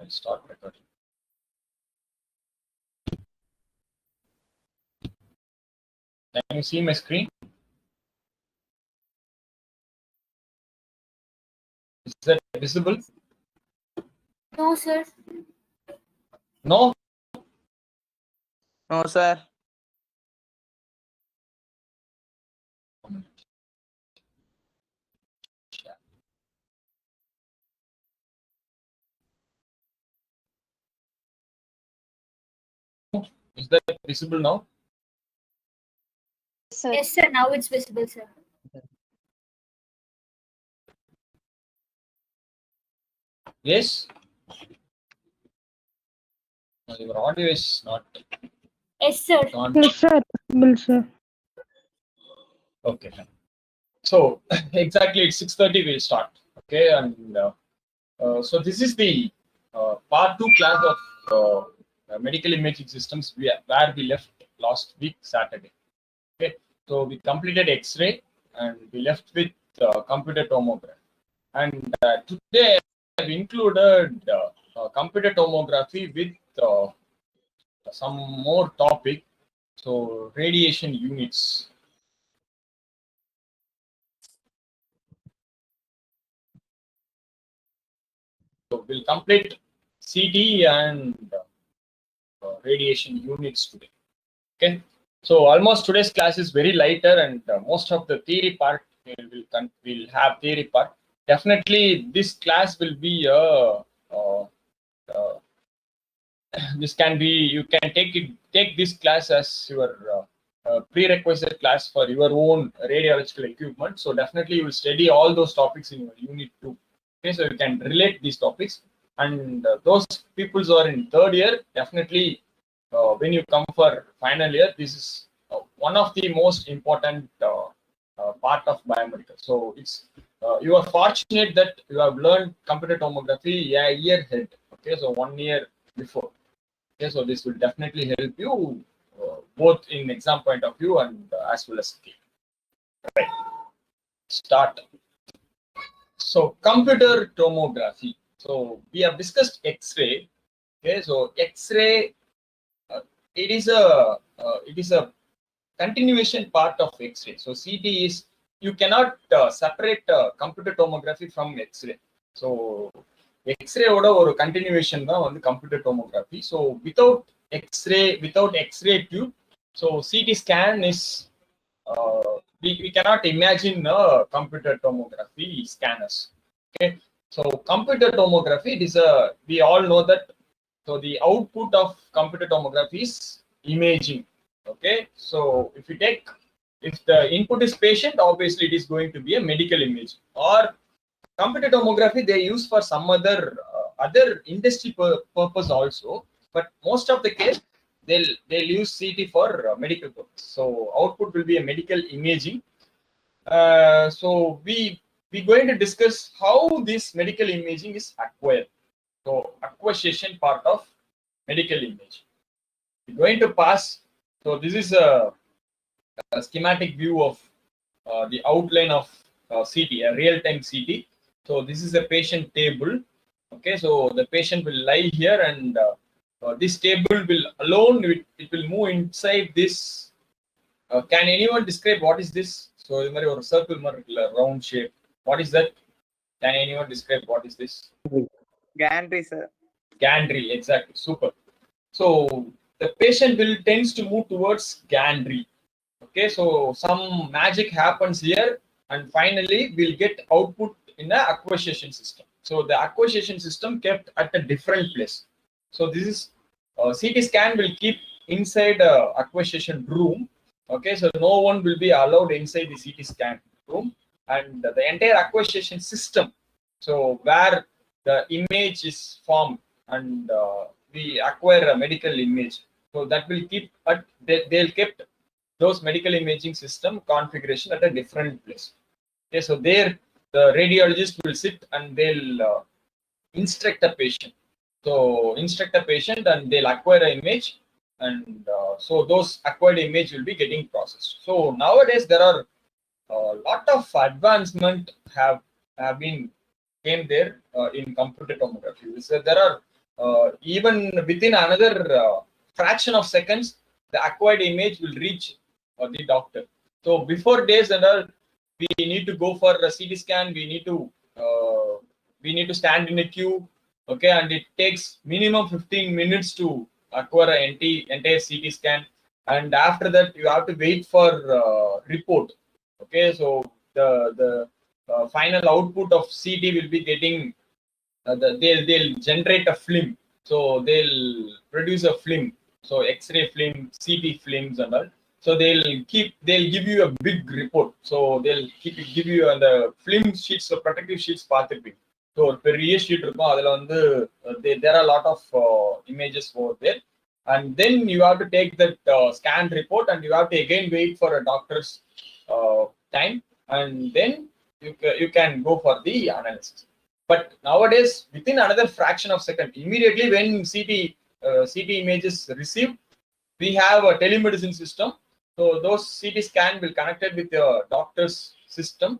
I'll start recording. Can you see my screen? Is that visible? No, sir. No? No, sir. Is that visible now? Sir. Yes, sir. Now it's visible, sir. Yes? No, your audio is not Yes, sir. on. Yes, sir. Visible, sir. Okay. So exactly at 6:30 we'll start. Okay, and so this is the part 2 class of medical imaging systems where we left last week Saturday. Okay, so we completed X-ray and we left with computer tomography. And today I've included computer tomography with some more topic. So radiation units. So we'll complete CT and radiation units today. Okay. So almost today's class is very lighter, and most of the theory part will have theory part. Definitely, this class will be this can be, you can take this class as your prerequisite class for your own radiological equipment. So definitely you will study all those topics in your unit 2. Okay, so you can relate these topics, and those people who are in third year, definitely when you come for final year, this is one of the most important part of biomedical. So it's you are fortunate that you have learned computer tomography a year ahead. Okay, so 1 year before. Okay, so this will definitely help you both in exam point of view and as well as skill. Right. Start. So computer tomography. So we have discussed X-ray. Okay, so X-ray it is a continuation part of X-ray. So CT is, you cannot separate computer tomography from X-ray. So X-ray ஓட ஒரு continuation தான் வந்து computer tomography. So without X-ray tube, so CT scan is we cannot imagine computer tomography scanners. Okay, so computer tomography, it is we all know that. So the output of computer tomography is imaging. Okay, so if the input is patient, obviously it is going to be a medical image, or computer tomography they use for some other industry purpose also, but most of the case they'll use CT for medical purpose. So output will be a medical imaging. So we going to discuss how this medical imaging is acquired. So acquisition part of medical imaging. We're going to pass. So this is a schematic view of the outline of CT, a real-time CT. So this is a patient table. Okay, so the patient will lie here, and this table will alone, it will move inside this. Can anyone describe what is this? So இது மாதிரி ஒரு circle மாதிரி இருக்குல்ல, round shape. What is that? Can anyone describe what is this? Gantry, sir. Gantry, exactly. Super. So the patient will tends to move towards gantry. Okay, so some magic happens here, and finally we'll get output in the acquisition system. So the acquisition system kept at a different place. So this is CT scan will keep inside a acquisition room. Okay, so no one will be allowed inside the CT scan room, and the entire acquisition system, so where the image is formed and we acquire a medical image, so that will keep at they'll keep those medical imaging system configuration at a different place. Okay, so there the radiologist will sit and they'll instruct the patient. So instruct the patient and they'll acquire an image, and so those acquired image will be getting processed. So nowadays there are a lot of advancement have been came there in computer tomography. So there are even within another fraction of seconds, the acquired image will reach the doctor. So before days and all, we need to go for a CT scan. We need to stand in a queue, okay, and it takes minimum 15 minutes to acquire an entire CT scan, and after that you have to wait for report. Okay, so the final output of CT will be getting they'll generate a film, so they'll produce a film, so X-ray film, CT films and all. So they'll give you a big report, so they'll give you the film sheets, the protective sheets பார்த்திருப்பீங்க. So ஒரு பெரிய sheet இருக்கும், அதில் வந்து there are a lot of images over there, and then you have to take that scan report and you have to again wait for a doctor's time, and then you can go for the analysis. But nowadays, within another fraction of second, immediately when CT images received, we have a telemedicine system. So those CT scan will connected with the doctor's system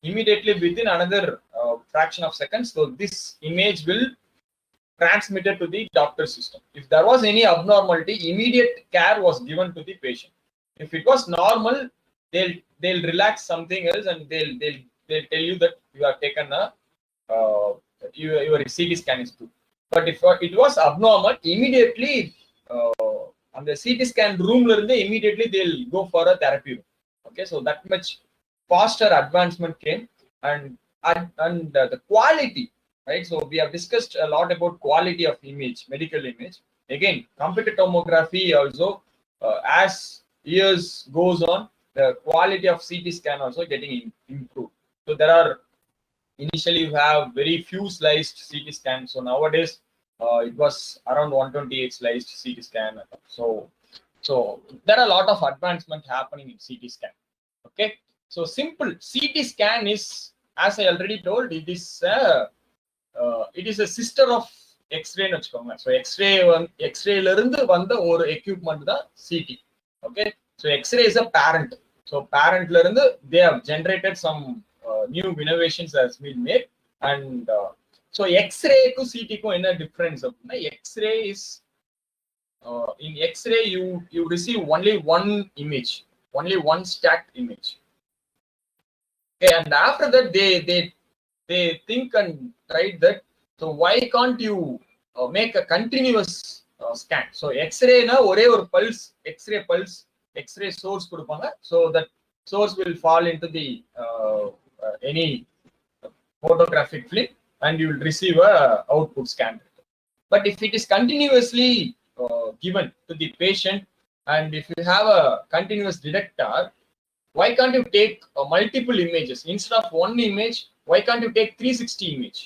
immediately within another fraction of seconds. So this image will transmitted to the doctor's system. If there was any abnormality, immediate care was given to the patient. If it was normal, they'll relax something else and they'll tell you that you have taken a your CT scan is good. But if it was abnormal, immediately on the CT scan room, immediately they'll go for a therapy room. Okay, so that much faster advancement came, and the quality, right? So we have discussed a lot about quality of image, medical image. Again, computer tomography also, as years goes on, the quality of CT scan also getting improved. So there are initially you have very few sliced CT scans. So nowadays it was around 128 sliced CT scan. So there are a lot of advancement happening in CT scan. Okay, so simple CT scan is, as I already told, it is a sister of X-ray னு வச்சுக்கோங்க. So X-ray ல இருந்து வந்த ஒரு equipment தான் CT. Okay, so X-ray is a parent. So parent ல இருந்து they have generated some new innovations has been made, and so X-ray க்கு CT க்கும் என்ன டிஃபரன்ஸ் அப்படின்னா, X-ray is in X-ray you receive only one image, only one stacked image. Okay, and after that they think and tried that, so why can't you make a continuous scan? So X-ray na ஒரே ஒரு pulse, X-ray source கொடுப்பாங்க, so that source will fall into the any photographic film and you will receive a output scan. But if it is continuously given to the patient, and if you have a continuous detector, why can't you take multiple images instead of one image? Why can't you take 360 image?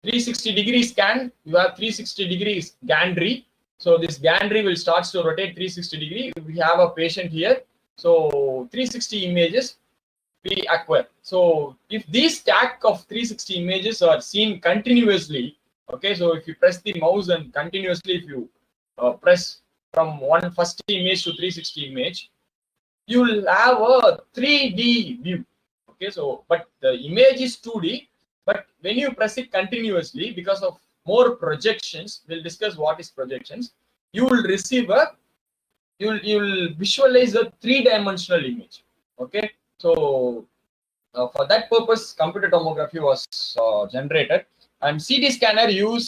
360 degree scan, you have 360 degrees gantry. So this gantry will start to rotate 360 degree. We have a patient here, so 360 images we acquire. So if these stack of 360 images are seen continuously, okay, so if you press the mouse and continuously if you press from one first image to 360 image, you will have a 3D view. Okay, so but the image is 2D, but when you press it continuously, because of more projections, we'll discuss what is projections, you will receive you'll visualize a 3-dimensional image. Okay, so for that purpose computer tomography was generated, and CT scanner use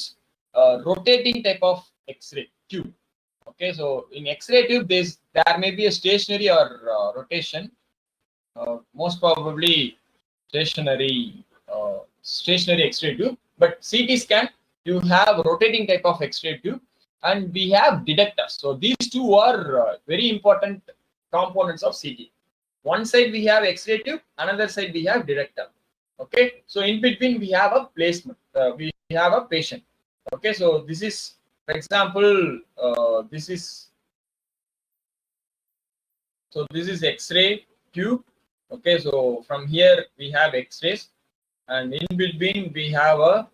rotating type of X-ray tube. Okay, so in X-ray tube there may be a stationary or rotation, most probably stationary X-ray tube, but CT scan you have rotating type of X-ray tube, and we have detectors. So these two are very important components of CT. One side we have X-ray tube, another side we have detector. Okay, so in between we have a placement, we have a patient. Okay, so this is, for example, this is X-ray tube. Okay, so from here we have X-rays, and in between we have a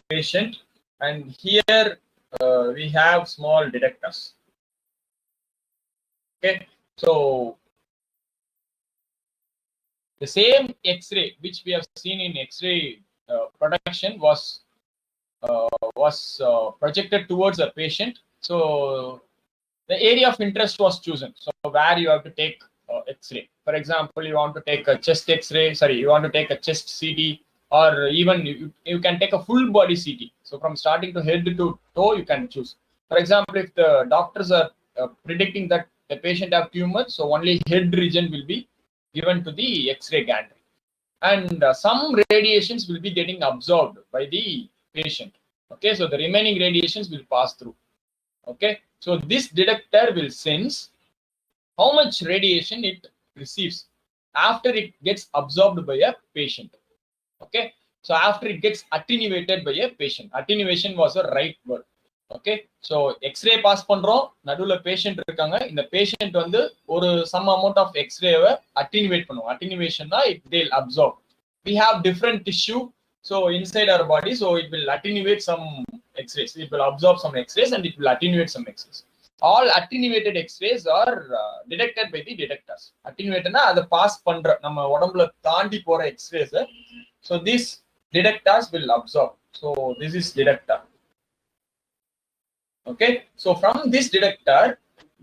patient, and here we have small detectors. Okay, so the same X-ray which we have seen in X-ray protection was projected towards a patient. So the area of interest was chosen. So where you have to take X-ray. For example, you want to take a chest X-ray. Sorry, you want to take a chest CT, or even you can take a full body CT. So from starting to head to toe, you can choose. For example, if the doctors are predicting that the patient have tumor, so only head region will be given to the X-ray gantry, and some radiations will be getting absorbed by the patient. Okay, so the remaining radiations will pass through. Okay, so this detector will sense how much radiation it receives after it gets absorbed by a patient. Okay, so after it gets attenuated by a patient. Attenuation was a right word. Okay, so X-ray pass பண்றோம், நடுவுல patient இருக்காங்க. இந்த patient வந்து ஒரு some amount of X-ray-வை attenuate பண்ணுவோம். Attenuation-னா it they'll absorb. We have different tissue, so inside our body, so it will attenuate some X-rays. It will absorb some X-rays and it will attenuate some X-rays. All attenuated X-rays are detected by the detectors. Attenuated-னா அதை pass பண்ற நம்ம உடம்புல தாண்டி போற X-rays. So these detectors will absorb. So this is detector. Okay, so from this detector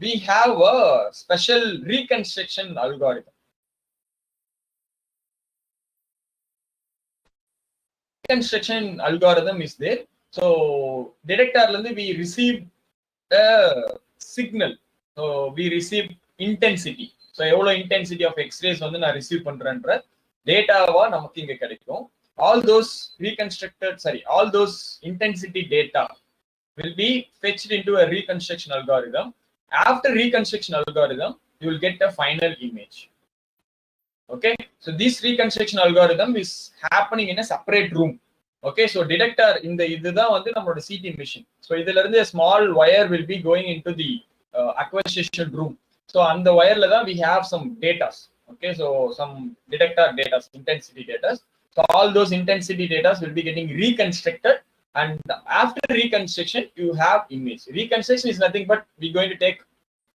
we have a special reconstruction algorithm. Reconstruction algorithm is there. So detector we receive a signal. So we receive intensity. So எவ்வளவு intensity of X-rays வந்து நான் receive பண்றேன்ற டேட்டாவா நமக்கு இங்க கிடைக்கும். All those all those intensity data will be fetched into a reconstruction algorithm. After reconstruction algorithm, you will get a final image. Okay, so this reconstruction algorithm is happening in a separate room. Okay, so detector in the இதுதான் வந்து நம்மளோட CT machine. So இதுல இருந்து a small wire will be going into the acquisition room. So அந்த wireல தான் we have some data. Okay, so some detector data, intensity data. So all those intensity data will be getting reconstructed. And after reconstruction, you have image. Reconstruction is nothing but we're going to take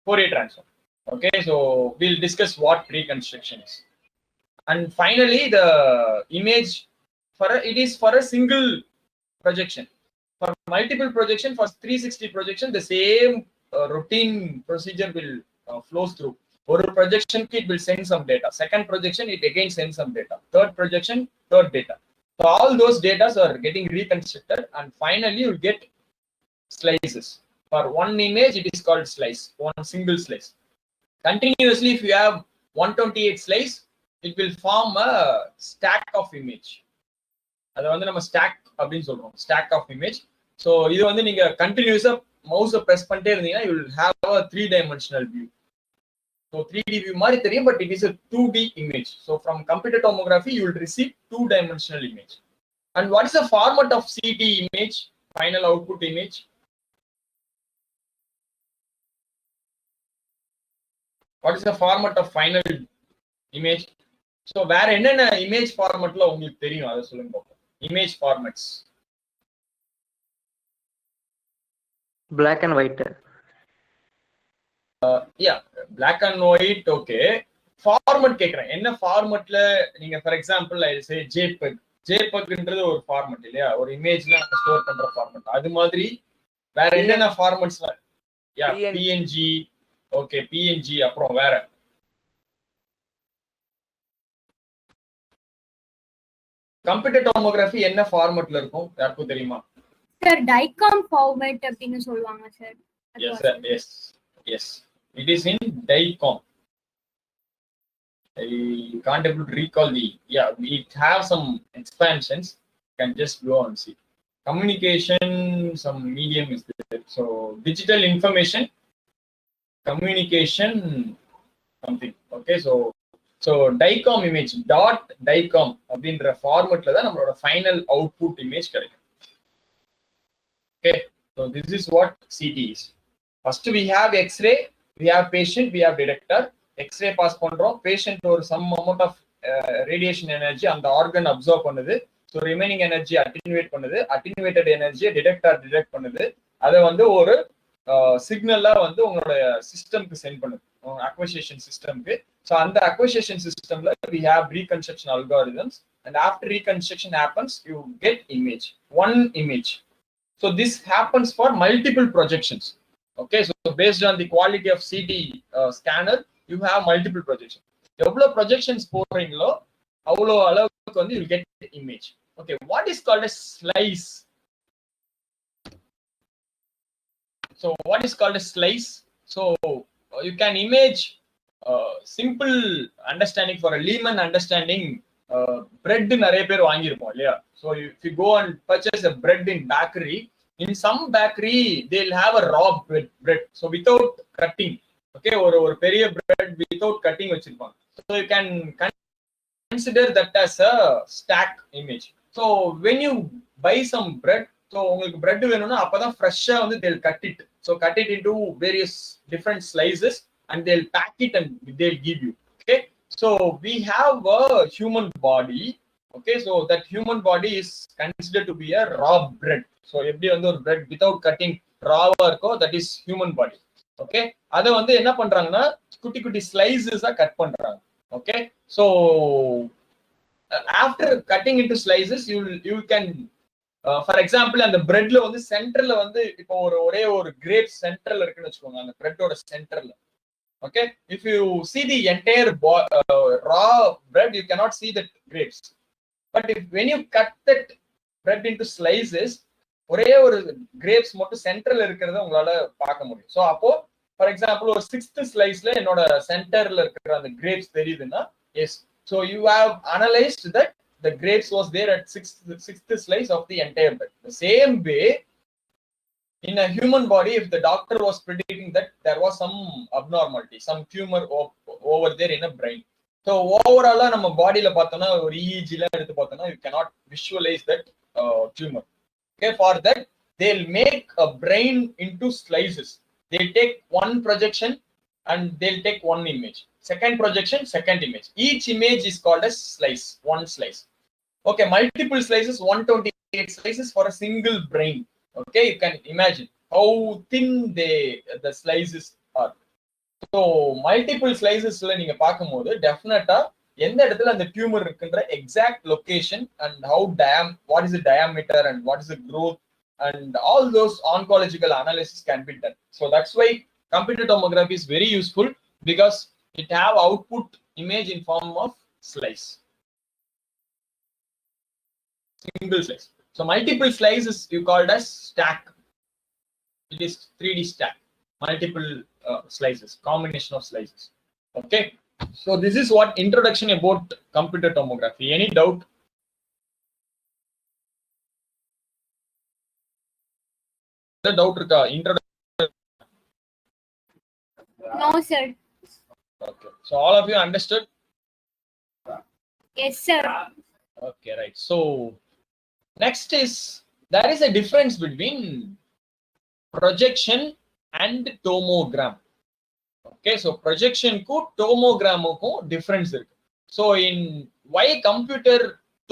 Fourier transform. Okay, so we'll discuss what reconstruction is. And finally, the image it is for a single projection. For multiple projection, for 360 projection, the same routine procedure will flows through. One projection, it will send some data. Second projection, it again sends some data. Third projection, third data. So all those data are getting reconstructed, and finally you get slices. For one image, it is called slice, one single slice. Continuously, if you have 128 slice, it will form a stack of image. அதை வந்து நம்ம stack அப்படின்னு சொல்றோம், stack of image. So இது வந்து நீங்க கண்டினியூஸா மவுஸை press பண்ணிட்டே இருந்தீங்கன்னா you will have a 3-dimensional view. So 3D view மாதிரி தெரியும், but it is a 2D image. So from computer tomography, you will receive 2-dimensional image. And what is the format of CT image, final output image? What is the format of final image? So வேற என்னென்ன image formatல உங்களுக்கு தெரியும் அதை சொல்லுங்க பாப்போம். Image formats. Black and white. Yeah, black and white. Okay, format கேக்குறேன். என்ன ஃபார்மட்ல நீங்க ஃபார் எக்ஸாம்பிள் ஐ சே JPEG-ன்றது ஒரு ஃபார்மட் இல்லையா, ஒரு இமேஜ்ல நம்ம ஸ்டோர் பண்ற ஃபார்மட். அது மாதிரி வேற என்னென்ன ஃபார்மட்ஸ்ல? யா, PNG. Okay, PNG. அப்புறம் வேற கம்ப்யூட்டர் டோமோகிராஃபி என்ன ஃபார்மட்ல இருக்கும் யாருக்கும் தெரியுமா? சார் டைகாம் ஃபார்மட் அப்படினு சொல்வாங்க sir. Yes sir, yes, it is in DICOM. I can't able to recall we have some expansions. You can just go and see. Communication, some medium is there. So digital information, communication, something. Okay, so DICOM image, .DICOM அப்படின்ற ஃபார்மட்ல தான் நம்மளோட final output image கிடைக்கும். Okay, so this is what CT is. First we have X-ray, we have patient, we have detector. X-ray pass பண்றோம், patient ஒரு some amount of radiation energy அந்த organ absorb பண்ணுது. So remaining energy attenuate பண்ணுது. Attenuated energy detector detect பண்ணுது. அதை வந்து ஒரு சிக்னலா வந்து உங்களோட சிஸ்டம்க்கு சென்ட் பண்ணுது, அக்விசிஷன் சிஸ்டம்க்கு. ஸோ அந்த அக்விசிஷன் சிஸ்டம்ல we have reconstruction algorithms. and after reconstruction happens, you get image, one image. So this happens for multiple projections. Okay, so based on the quality of CT scanner, you have multiple projections. எவ்வளோ projections போடுறீங்களோ அவ்வளோ அளவுக்கு வந்து you get the image. Okay, what is called a slice? So what is called a slice? So you can image simple understanding for a layman understanding. Bread நிறைய பேர் வாங்கியிருப்போம் இல்லையா? So if you go and purchase a bread in bakery, in some bakery they'll have a raw bread, so without cutting. Okay, ஒரு பெரிய bread without cutting வச்சிருப்பாங்க. So you can consider that as a stack image. So when you buy some bread, so உங்களுக்கு bread வேணும்னா அப்பதான் ஃப்ரெஷ்ஷா வந்து they'll cut it. So cut it into various different slices and they'll pack it and they'll give you. Okay, so we have a human body. Okay, so that human body is considered to be a raw bread. So எப்படி வந்து ஒரு bread without cutting raw-வா இருக்கோ, that is human body. Okay, அதை வந்து என்ன பண்றாங்கன்னா குட்டி குட்டி ஸ்லைசஸா கட் பண்றாங்க. Okay, so after cutting into slices, you can for example அந்த பிரெட்ல வந்து சென்டர்ல வந்து இப்போ ஒரே ஒரு கிரேப் சென்டர்ல இருக்குன்னு வச்சுக்கோங்க, அந்த பிரெட்டோட சென்டர்ல. Okay, if you see the entire raw bread, you cannot see the grapes. But when you cut that bread into slices, ஒரே ஒரு கிரேப்ஸ் மட்டும் சென்டர்ல இருக்கிறத உங்களால பார்க்க முடியும். ஸோ அப்போ ஃபார் எக்ஸாம்பிள் ஒரு 6th ஸ்லைஸ்ல என்னோட சென்டர்ல இருக்கிற அந்த கிரேப்ஸ் தெரியுதுன்னா, yes, so you have analysed that the grapes was there at sixth slice of the entire bread. The same way, in a human body, if the doctor was predicting that there was some abnormality, some tumor over there in a brain. So overall, நம்ம பாடியில பார்த்தோம்னா ஒரு EEG ல எடுத்து பார்த்தோம்னா you cannot visualize that tumor. Okay, for that they'll make a brain into slices. They'll take one projection and they'll take one image. Second projection, second image. Each image is called as slice, one slice. Okay, multiple slices, 128 slices for a single brain. Okay, you can imagine how thin the slices are. So multiple slices la neenga paakumbodhu definitely எந்த இடத்துல அந்த tumour இருக்குன்ற exact location and how what is the diameter and what is the growth and all those oncological analysis can be done. So that's why computer tomography is very useful, because it have output image in form of slice, single slice. So multiple slices you called as stack. It is 3D stack, multiple slices, combination of slices. Okay, so this is what introduction about computer tomography. Any doubt? The doubt irka introduction? No sir. Okay, so all of you understood? Yes sir. Okay, right. So next is, there is a difference between projection and tomogram. Okay, so projection ku tomogram ku difference irukku. So in why computer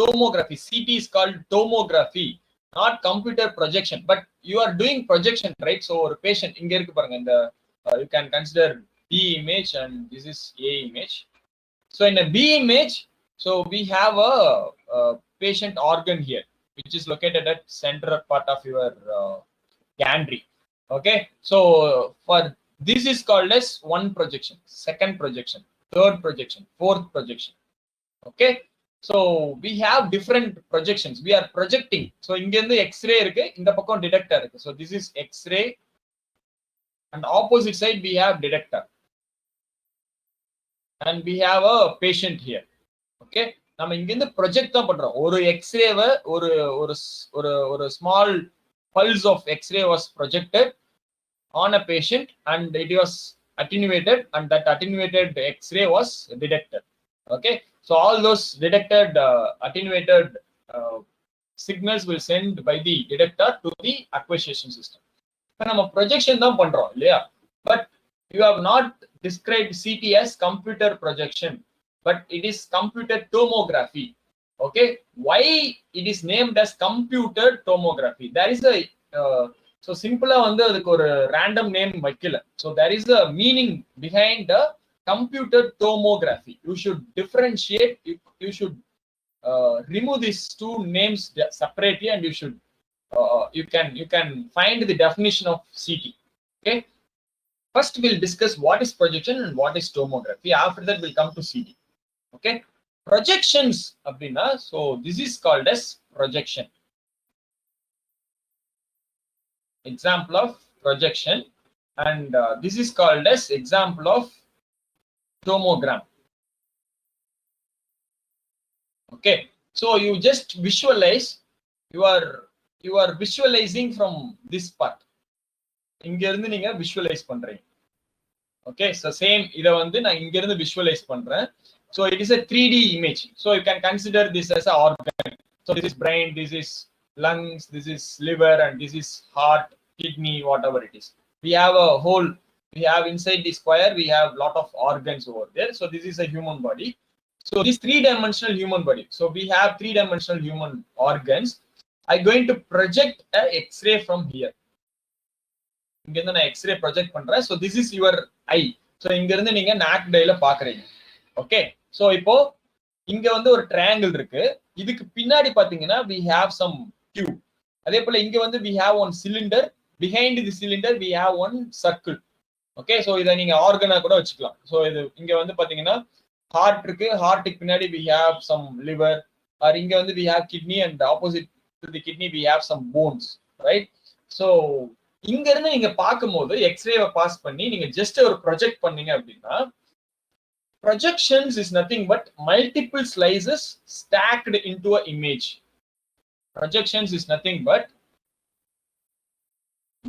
tomography, CT is called tomography, not computer projection, but you are doing projection, right? So ஒரு patient இங்க இருக்கு பாருங்க, இந்த you can consider B image and this is A image. So in a B image, so we have a patient organ here, which is located at central part of your gantry. Okay, so for this is called as one projection, second projection, third projection, fourth projection. Okay, so we have different projections. We are projecting. So inga irundhu X-ray irukku, inda pakkam detector irukku. So this is X-ray and opposite side we have detector, and we have a patient here. Okay, நம்ம இங்க இருந்து project தான் பண்றோம். ஒரு எக்ஸ்ரேவை ஒரு ஒரு ஒரு small pulse of X-ray was projected on a patient and it was attenuated, and that attenuated X-ray was detected. Okay, so all those detected attenuated signals will send by the detector to the acquisition system. நம்ம projection தான் பண்றோம் இல்லையா? But you have not described CT as computer projection, but it is computer tomography. Okay, why it is named as computer tomography? There is a so simple வந்து அதுக்கு ஒரு random name வைக்கல. So there is a meaning behind the computer tomography. You should differentiate, you should remove these two names separately, and you should you can find the definition of CT. Okay, first we'll discuss what is projection and what is tomography. After that we'll come to CT. Okay, projections அப்படின்னா, so this is called as projection. Example of projection, and this is called as example of tomogram. Okay, so you just visualize, you are visualizing from this part. இங்க இருந்து நீங்க visualize பண்றீங்க. Okay, so same இத வந்து நான் இங்க இருந்து visualize பண்றேன். So it is a 3D image. So you can consider this as a organ. So this is brain, this is lungs, this is liver, and this is heart, kidney, whatever it is. We have a whole, we have inside the square, we have lot of organs over there. So this is a human body. So this 3-dimensional human body. So we have 3-dimensional human organs. I'm going to project a X-ray from here. இங்க இருந்து நான் X-ray project பண்றேன். So this is your eye. So இங்க இருந்து நீங்க naked eye-ல பாக்குறீங்க. Okay. So இப்போ இங்க வந்து ஒரு triangle இருக்கு. இதுக்கு பின்னாடி பாத்தீங்கன்னா we have some tube. அதே போல இங்க வந்து we have one cylinder. Behind the cylinder we have one circle. Okay. So இத நீங்க ஆர்கனா கூட வச்சுக்கலாம். So இது இங்க வந்து பாத்தீங்கன்னா heart இருக்கு. ஹார்ட்டுக்கு பின்னாடி we have some liver, or இங்க வந்து we have kidney, and opposite to the kidney we have some bones, right? So இங்க இருந்து நீங்க பாக்கும்போது எக்ஸ்ரேவை பாஸ் பண்ணி நீங்க ஜஸ்ட் ஒரு ப்ரொஜெக்ட் பண்ணீங்க அப்படின்னா, projections is nothing but multiple slices stacked into a image. Projections is nothing but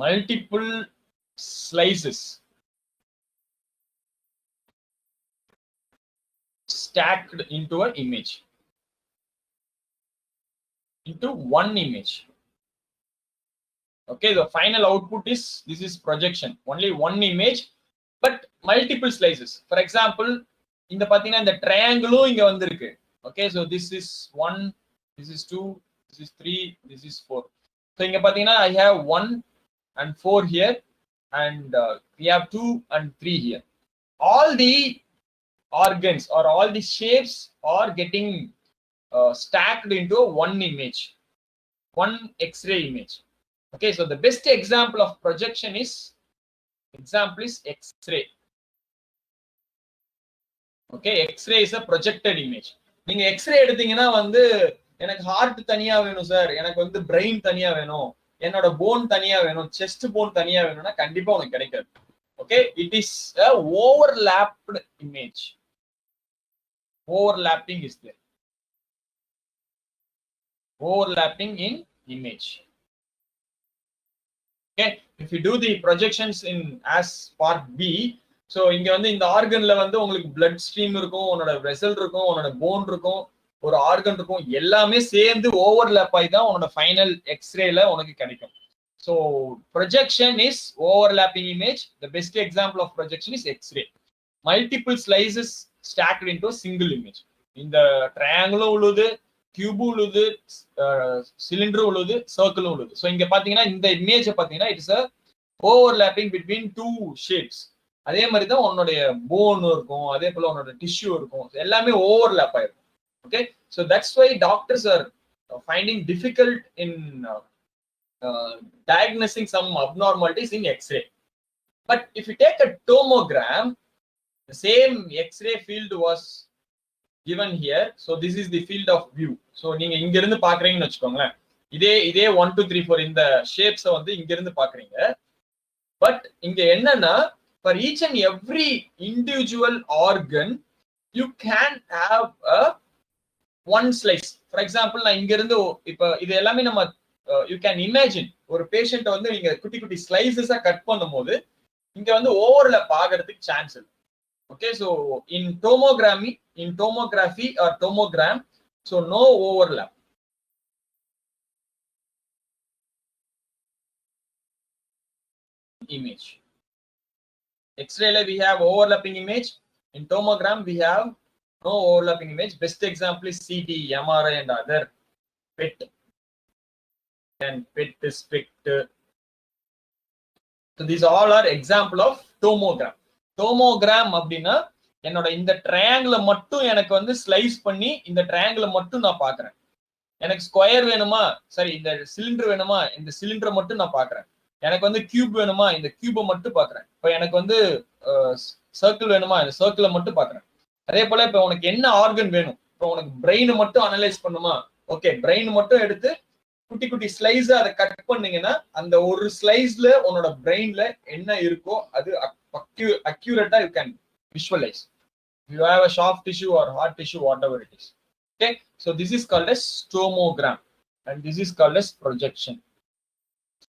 multiple slices stacked into an image, into one image. Okay, the final output is, this is projection, only one image but multiple slices. For example, இந்த பாத்தீங்கன்னா இந்த triangle இங்க வந்திருக்கு. Okay, so this is 1, this is 2, this is 3, this is 4. So இங்க பாத்தீங்கன்னா I have 1 and 4 here, and we have 2 and 3 here. All the organs or all the shapes are getting stacked into one image, one X-ray image. Okay, so the best example of projection is X-ray. Okay, X-ray is a projected image. நீங்க X-ray எடுத்தீங்கன்னா வந்து எனக்கு heart தனியா வேணும் sir, எனக்கு வந்து brain தனியா வேணும், என்னோட போன் தனியா வேணும், செஸ்ட் போன் தனியா வேணும்னா கண்டிப்பா உனக்கு கிடைக்காது. Okay, it is a overlapped image. Overlapping is there. Overlapping in image. Okay, if you do the projections in as part B, so இங்க வந்து இந்த ஆர்கன்ல வந்து உங்களுக்கு blood stream இருக்கும், உன்னோட வெசல் இருக்கும், உன்னோட போன் இருக்கும், ஒரு ஆர்கன் இருக்கும், எல்லாமே சேர்ந்து ஓவர்லாப் ஆகி தான் உன்னோட ஃபைனல் எக்ஸ்ரேல உனக்கு கிடைக்கும். So projection is overlapping image. The best example of projection is X-ray. Multiple slices stacked into a single image. இந்த triangle உள்ளது, cube உள்ளது, cylinder உள்ளது, circle உள்ளது. So இங்க பாத்தீங்கன்னா இந்த image பாத்தீங்கன்னா it is a overlapping between two shapes. அதே மாதிரி தான் உன்னோட bone இருக்கும், அதே போல உன்னோட tissue இருக்கும், எல்லாமே overlap ஆயிருக்கும். Okay, so that's why doctors are finding difficult in diagnosing some abnormalities in X-ray. But if you take a tomogram, the same X-ray field was given here. So this is the field of view. So நீங்க இங்க இருந்து பாக்குறீங்கன்னு வெச்சுக்கோங்களேன், இதே 1 2 3 4 இந்த shapes வந்து இங்க இருந்து பாக்குறீங்க. பட் இங்க என்னன்னா, for each and every individual organ you can have a one slice. For example, நான் இங்க இருந்து இப்ப இது எல்லாமே நம்ம you can imagine ஒரு பேஷண்ட் வந்து நீங்க குட்டி குட்டி ஸ்லைசஸா கட் பண்ணும்போது இங்க வந்து ஓவர்லாப் ஆகிறதுக்கு சான்ஸ் இருக்கு. Okay, so in tomography or tomogram, so no overlap. Image. X-ray we have overlapping image. In tomogram we have no overlapping image. Best example is CT, MRI, and other PET. And PET is PET. So these all are example of tomogram. Tomogram அப்படின்னா என்னோட இந்த ட்ரையாங்கிளை மட்டும் எனக்கு வந்து slice பண்ணி இந்த ட்ரையாங்கிளை மட்டும் நான் பாக்குறேன். எனக்கு ஸ்கொயர் வேணுமா, சரி இந்த சிலிண்டர் வேணுமா, இந்த சிலிண்டரை மட்டும் நான் பாக்குறேன். எனக்கு வந்து கியூப் வேணுமா, இந்த கியூபை மட்டும் பாக்குறேன். இப்போ எனக்கு வந்து சர்க்கிள் வேணுமா, இந்த சர்க்கிளை மட்டும் பாக்குறேன். அதே போல இப்போ உனக்கு என்ன ஆர்கன் வேணும், இப்போ உனக்கு பிரெயினை மட்டும் அனலைஸ் பண்ணுமா, ஓகே பிரெயின் மட்டும் எடுத்து குட்டி குட்டி ஸ்லைஸா அதை கட் பண்ணீங்கன்னா அந்த ஒரு ஸ்லைஸ்ல உன்னோட பிரெயின்ல என்ன இருக்கோ அது accurate you can visualize. You have a soft tissue or hard tissue, whatever it is. Okay, so this is called as tomogram, and this is called as projection.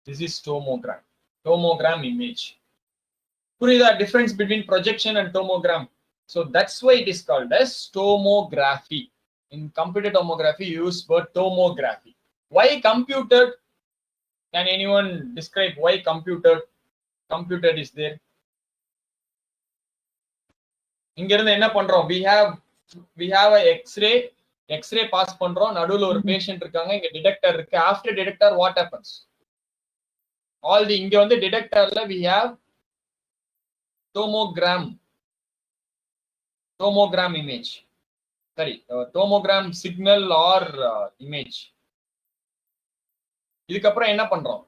This is tomogram. Tomogram image. Purida difference between projection and tomogram. So that's why it is called as tomography. In computer tomography, you use word tomography. Why computed? Can anyone describe why computed? Computed is there. இங்க இருந்து என்ன பண்றோம், we have a x-ray pass பண்றோம், நடுவுல ஒரு patient இருக்காங்க, இங்க detector இருக்கு. After detector what happens, all the இங்க வந்து டிடெக்டர்ல we have tomogram image, சரி tomogram signal or image. இதுக்கப்புறம் என்ன பண்றோம்,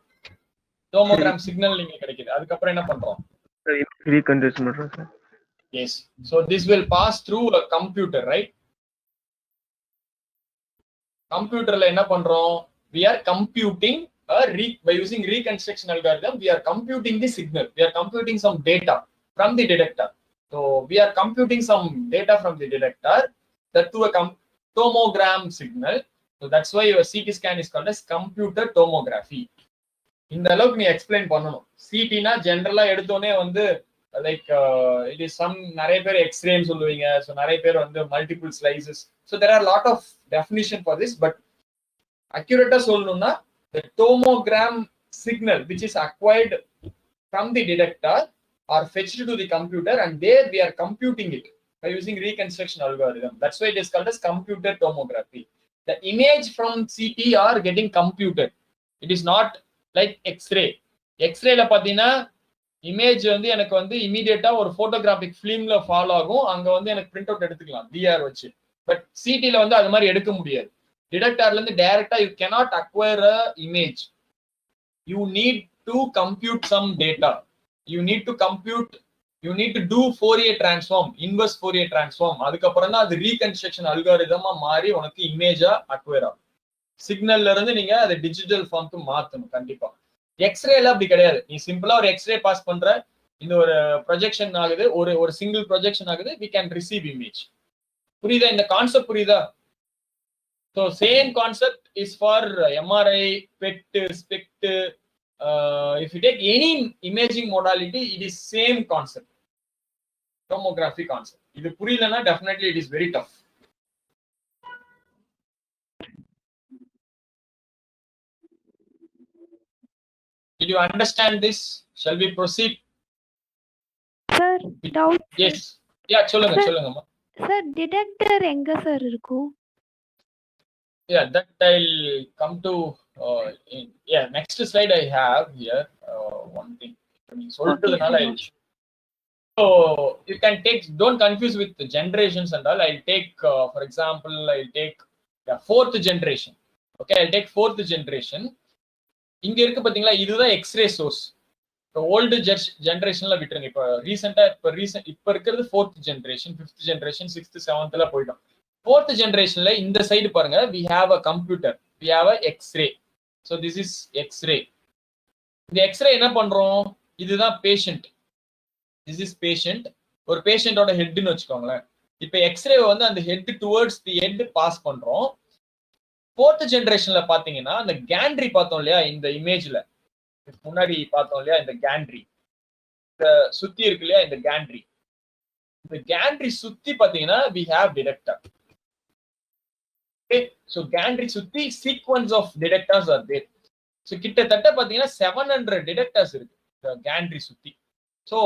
tomogram signal நீங்க கிடைக்குது, அதுக்கப்புறம் என்ன பண்றோம், reconstruction பண்றோம் sir. Yes, so this will pass through a computer, right? Computerல என்ன பண்றோம், we are computing by using reconstruction algorithm, we are computing the signal, we are computing some data from the detector. So we are computing some data from the detector that to a tomogram signal. So that's why your CT scan is called as computer tomography. இந்த அளவுக்கு நீ explain பண்ணணும். சிடினா ஜெனரலா எடுத்தோனே வந்து like it is some, நிறைய பேர் எக்ஸ்ரேன்னு சொல்லுவீங்க, ஸோ நிறைய பேர் வந்து multiple slices. So there are lot of definition for this, but அக்யூரேட்டா சொல்லணும்னா the tomogram signal which is acquired from the detector are fetched to the computer, and there we are computing it by using reconstruction algorithm. That's why it is called as computer tomography. The image from CT are getting computed. It is not like x-ray. x-ray la pathina image வந்து எனக்கு வந்து இமீடியட்டா ஒரு photographic ஃபிலிம்ல follow ஆகும், அங்க வந்து எனக்கு print out எடுத்துக்கலாம் டிஆர் வச்சு. பட் சிடில வந்து அது மாதிரி எடுக்க முடியாது. டிடெக்டர்ல இருந்து டைரக்டா you cannot acquire a image. You need to compute some data. You need to do Fourier transform, inverse Fourier transform. அதுக்கப்புறம் தான் அது ரீகன்ஸ்ட்ரக்ஷன் அல்காரிதமா மாறி உனக்கு இமேஜா அக்வயர் ஆகும். சிக்னல்ல இருந்து நீங்க அதை டிஜிட்டல் ஃபார்ம்க்கு மாத்தணும் கண்டிப்பா. எக்ஸ்ரேல அப்படி கிடையாது, நீ சிம்பிளா ஒரு எக்ஸ்ரே பாஸ் பண்ற, இந்த ஒரு ப்ரொஜெக்ஷன் ஆகுது, ஒரு சிங்கிள் ப்ரொஜெக்ஷன் ஆகுது, we can receive image. புரியுதா இந்த கான்செப்ட், புரியுதா? So same concept is for MRI, PET, SPECT. If you take any imaging modality, it is same concept, tomography concept. இது புரியலனா definitely it is very tough. Did you understand this? Shall we proceed? Sir, doubt. Yes. Yeah, சொல்லுங்கம்மா. Sir, detector எங்க sir இருக்கும்? Yeah, that I'll come to. Next slide I have here. One thing. So you can take. Don't confuse with the generations and all. I'll take, for example, fourth generation. Okay, I'll take fourth generation. இங்க இருக்கு பாத்தீங்களா, இதுதான் x ray source. இப்போ old ஜென்ரேஷன்ல விட்டுருங்க, இப்போ இருக்கிறது fourth generation, fifth generation, sixth, செவன்த்ல போயிட்டோம். ஃபோர்த் ஜென்ரேஷன்ல இந்த சைடு பாருங்க, we have a computer, we have a x-ray. So this is x-ray. இந்த x-ray என்ன பண்றோம், இதுதான் பேஷண்ட், this is patient. ஒரு பேஷண்டோட ஹெட்னு வச்சுக்கோங்களேன். இப்போ எக்ஸ்ரே வந்து அந்த head towards the head pass பண்றோம். ஃபோர்த் ஜென்ரேஷன்ல பாத்தீங்கன்னா அந்த கேண்ட்ரி பார்த்தோம் இல்லையா, இந்த இமேஜ்ல முன்னாடி பார்த்தோம் இல்லையா, இந்த கேண்ட்ரி சுத்தி இருக்கு இல்லையா, இந்த கேண்ட்ரி சுத்தி பாத்தீங்கன்னா we have detector. Okay, so gantry சுத்தி sequence of detectors are there. So கிட்டத்தட்ட பாத்தீங்கன்னா 700 detectors இருக்கு கேண்ட்ரி சுத்தி. ஸோ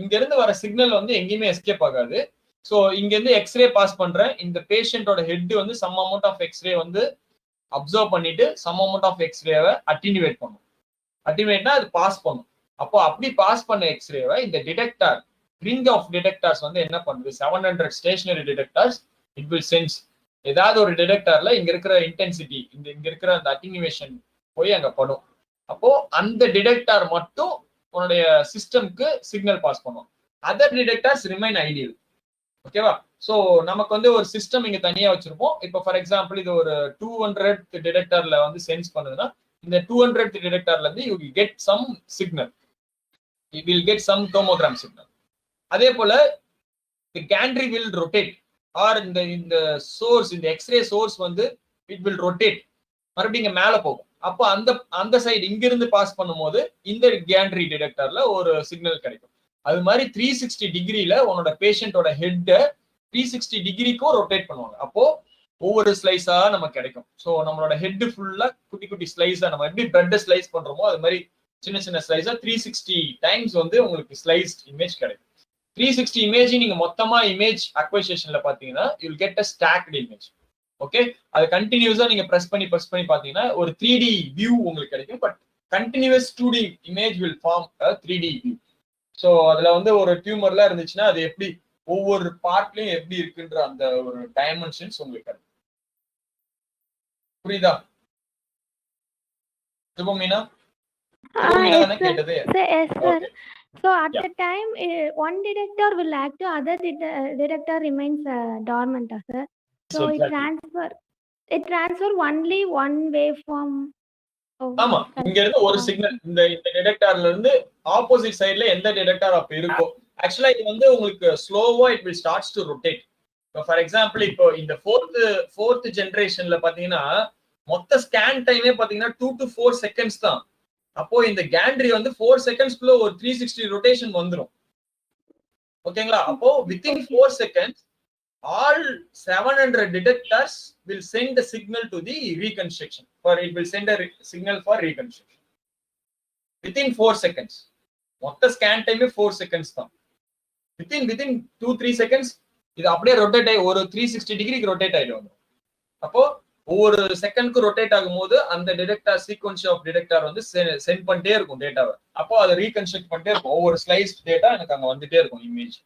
இங்க இருந்து வர சிக்னல் வந்து எங்கேயுமே எஸ்கேப் ஆகாது. ஸோ இங்க இருந்து எக்ஸ்ரே பாஸ் பண்றேன், இந்த பேஷண்டோட ஹெட் வந்து சம் அமௌண்ட் ஆஃப் எக்ஸ்ரே வந்து அப்சர்வ் பண்ணிட்டு சம் அமௌண்ட் ஆஃப் எக்ஸ்ரேவை அட்டினுவேட் பண்ணும். அட்டினுவேட்னா அது பாஸ் பண்ணும். அப்போ அப்படி பாஸ் பண்ண எக்ஸ்ரேவை இந்த டிடெக்டர் ring of detectors வந்து என்ன பண்ணுது 700 stationary detectors it will sense ஏதாவது ஒரு டிடெக்டர்ல இங்க இருக்கிற இன்டென்சிட்டி இங்க இருக்கிற அந்த அட்டினியூவேஷன் போய் அங்க படும். அப்போ அந்த டிடெக்டர் மட்டும் உன்னுடைய சிஸ்டம்க்கு சிக்னல் பாஸ் பண்ணும். Other detectors remain ideal. ஓகேவா? ஸோ நமக்கு வந்து ஒரு சிஸ்டம் இங்க தனியா வச்சிருப்போம். இப்போ ஃபார் எக்ஸாம்பிள் இது ஒரு 200th டிடெக்டர்ல வந்து சென்ஸ் பண்ணுதுன்னா இந்த 200th டிடெக்டர்ல இருந்து you will get some signal, you will get some tomogram signal. அதே போல the gantry will rotate or இந்த சோர்ஸ் இந்த எக்ஸ்ரே சோர்ஸ் வந்து இட் வில் ரொட்டேட், மறுபடியும் இங்க மேல போகும். அப்போ அந்த சைடு இங்க இருந்து பாஸ் பண்ணும்போது இந்த கேண்ட்ரி டிடெக்டர்ல ஒரு சிக்னல் கிடைக்கும். அது மாதிரி 360 டிகிரில உன்னோட பேஷண்டோட ஹெட்டை 360 டிகிரிக்கும் ரொட்டேட் பண்ணுவாங்க. அப்போ ஒவ்வொரு ஸ்லைஸா நமக்கு கிடைக்கும். ஸோ நம்மளோட ஹெட் ஃபுல்லா குட்டி குட்டி ஸ்லைஸா நம்ம எப்படி பிரெட் ஸ்லைஸ் பண்றோமோ அது மாதிரி சின்ன சின்ன ஸ்லைஸா 360 டைம்ஸ் வந்து உங்களுக்கு ஸ்லைஸ் இமேஜ் கிடைக்கும். 360 இமேஜ் நீங்க மொத்தமா இமேஜ் அக்வைசேஷன்ல பாத்தீங்கன்னா you will get a stocked image. Okay, அது கண்டினியூஸா நீங்க பிரஸ் பண்ணி பாத்தீங்கன்னா ஒரு 3D வியூ உங்களுக்கு கிடைக்கும். But continuous 2D image will form a 3D view. So அதுல வந்து ஒரு டியூமர்லாம் இருந்துச்சுன்னா அது எப்படி ஒவ்வொரு பார்ட்லயும் எப்படி இருக்குன்ற அந்த ஒரு டைமென்ஷன்ஸ் உங்களுக்கு கிடைக்கும். புரியுதா சுபமீனா? தானே கேட்டது? Yes, sir. So at the time, one detector will act, other detector remains dormant, sir. So Exactly. it transfer only one waveform. ஆமா, இங்க இருந்து ஒரு சிக்னல் இந்த டிடெக்டர்ல இருந்து ஆப்போசிட் சைடுல எந்த டிடெக்டர் அப்ப இருக்கோ ஆக்சுவலா இது வந்து உங்களுக்கு ஸ்லோவா it will starts to rotate. For example இப்போ இந்த ஃபோர்த் ஜெனரேஷன்ல பாத்தீங்கன்னா மொத்த ஸ்கேன் டைமே பாத்தீங்கன்னா 2 to 4 செகண்ட்ஸ் தான். அப்போ இந்த கேண்ட்ரி வந்து 4 செகண்ட்ஸ்க்குள்ள ஒரு 360 ரொட்டேஷன் வந்துடும். ஓகேங்களா? அப்போ within 4 seconds all 700 detectors will send the signal to the reconstruction, or it will send a signal for reconstruction within 4 seconds. மொத்த ஸ்கேன் டைமே 4 செகண்ட்ஸ் தான். within 2-3 செகண்ட்ஸ் இது அப்படியே ரொட்டேட் ஆகி ஒரு 360 டிகிரிக்கு ரொட்டேட் ஆயிடும். அப்போ ஒவ்வொரு செகண்ட்க்கு ரொட்டேட் ஆகும்போது அந்த டிடெக்டர் சீக்வன்ஸ் ஆஃப் டிடெக்டர் வந்து சென்ட் பண்ணிட்டே இருக்கும் டேட்டாவை. அப்போ அதை ரீகன்ஸ்ட்ரக்ட் பண்ணிட்டே இருக்கும். ஒவ்வொரு ஸ்லைஸ் டேட்டா எனக்கு அங்க வந்துட்டே இருக்கும் இமேஜ்.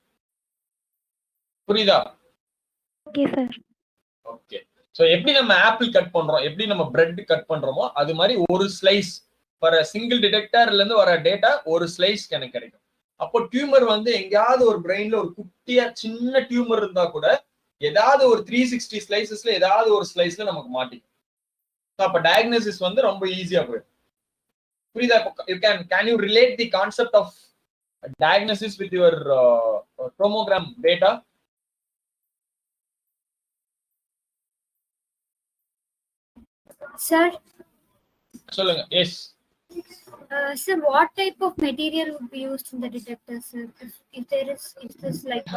புரியுதா? Okay, sir. ஓகே, சோ எப்படி நம்ம ஆப்பிள் கட் பண்றோம், எப்படி நம்ம பிரெட் கட் பண்றோமோ அது மாதிரி ஒரு ஸ்லைஸ் வர சிங்கிள் டிடெக்டர்ல இருந்து வர டேட்டா ஒரு ஸ்லைஸ் எனக்கு கிடைக்கும். அப்போ டியூமர் வந்து எங்கேயாவது ஒரு பிரெயின்ல ஒரு குட்டியா சின்ன டியூமர் இருந்தா கூட ஏதாவது ஒரு 360 ஸ்லைசஸ்ல ஏதாவது ஒரு ஸ்லைஸ்ல நமக்கு மாட்டிக்கும். அப்ப டயக்னோசிஸ் வந்து ரொம்ப ஈஸியா போயிடும். புரியுதா? Can you relate the concept of diagnosis with your tomogram data? Sir, சொல்லுங்க. Yes sir, what type of material would be used in the detector, sir? If this like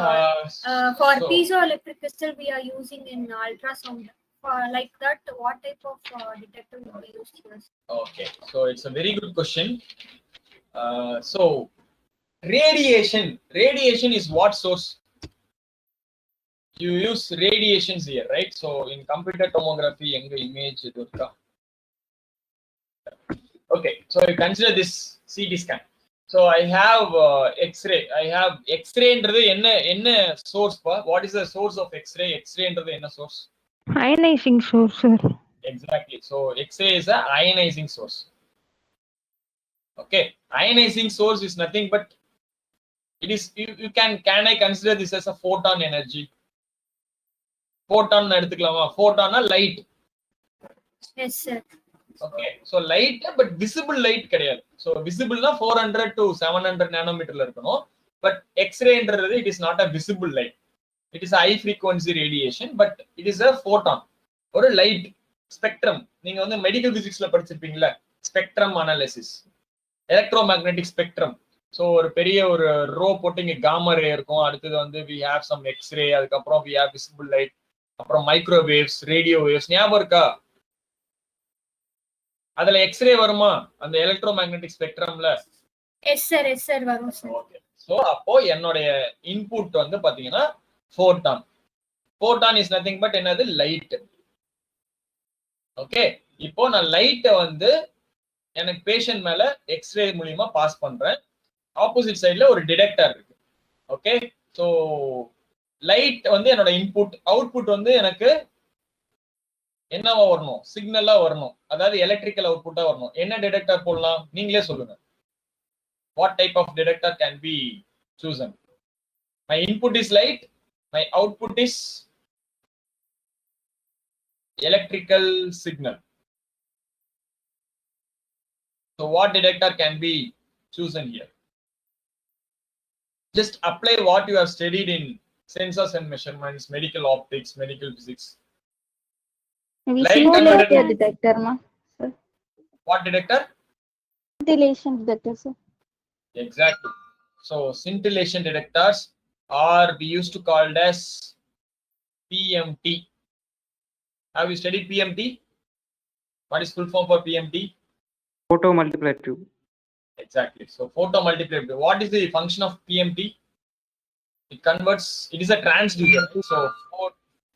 for piezoelectric crystal we are using in ultrasound, like that, what type of detector would be used here? Okay, so it's a very good question. So radiation is what source? You use radiations here, right? So in computer tomography enga image idu irukka. Okay, so you consider this CT scan. So I have X-ray. I have X-ray endradhu enna source pa? What is the source of X-ray? X-ray endradhu enna source? Ionizing source, sir. Exactly. So X-ray is a ionizing source. Okay, ionizing source is nothing but it is you can I consider this as a photon energy? Photon எடுத்துக்கலாமா? photon light. Yes, sir. Okay, so light but visible light கிடையாது. So visible na 400 to 700 nanometerல இருக்கணும். But X-ray என்றது it is not a visible light. It is a high frequency radiation, but it is a photon. ஒரு light spectrum. நீங்க வந்து medical பிசிக்ஸ்ல படிச்சிருப்பீங்களா? Spectrum analysis, electromagnetic spectrum. So ஒரு பெரிய ஒரு ரோ போட்டு இங்க காமா ரே இருக்கும். அடுத்தது வந்து we have some X-ray, அதுக்கப்புறம் we have visible light, அப்புறம் மைக்ரோவேவ்ஸ், ரேடியோ வேவ்ஸ். ஞாபகம் இருக்கா? அதுல எக்ஸ்ரே வருமா அந்த எலக்ட்ரோமேக்னெட்டிக் ஸ்பெக்ட்ரம்ல? Yes, sir. Yes, sir. வரும் sir. ஓகே, சோ அப்போ என்னோட இன்புட் வந்து பாத்தீங்கன்னா photon. Photon is nothing but என்னது? லைட். ஓகே, இப்போ நான் லைட்டை வந்து எனக்கு பேஷண்ட் மேல எக்ஸ்ரே மூலியமா பாஸ் பண்றேன். ஆப்போசிட் சைடுல ஒரு டிடெக்டர் இருக்கு. ஓகே, ஸோ லைட் வந்து என்னோட இன்புட், அவுட்புட் வந்து எனக்கு என்னவா வரணும், சிக்னலா வரணும், அதாவது எலக்ட்ரிக்கல் அவுட்புட்டா வரணும். என்ன டிடெக்டர் போடலாம் நீங்களே சொல்லுங்க. What type of detector can be chosen? My input is light, my output is electrical signal. So what detector can be chosen here? Just apply what you have studied in sensors and measurements, medical optics, medical physics. Light Scintillation detector, ma. Sir. What detector? Scintillation detector, sir. Exactly. So scintillation detectors are we used to called as PMT. Have you studied PMT? What is full form for PMT? Photo multiplier tube. Exactly. So photo multiplier tube. What is the function of PMT? It converts. It is a transducer. So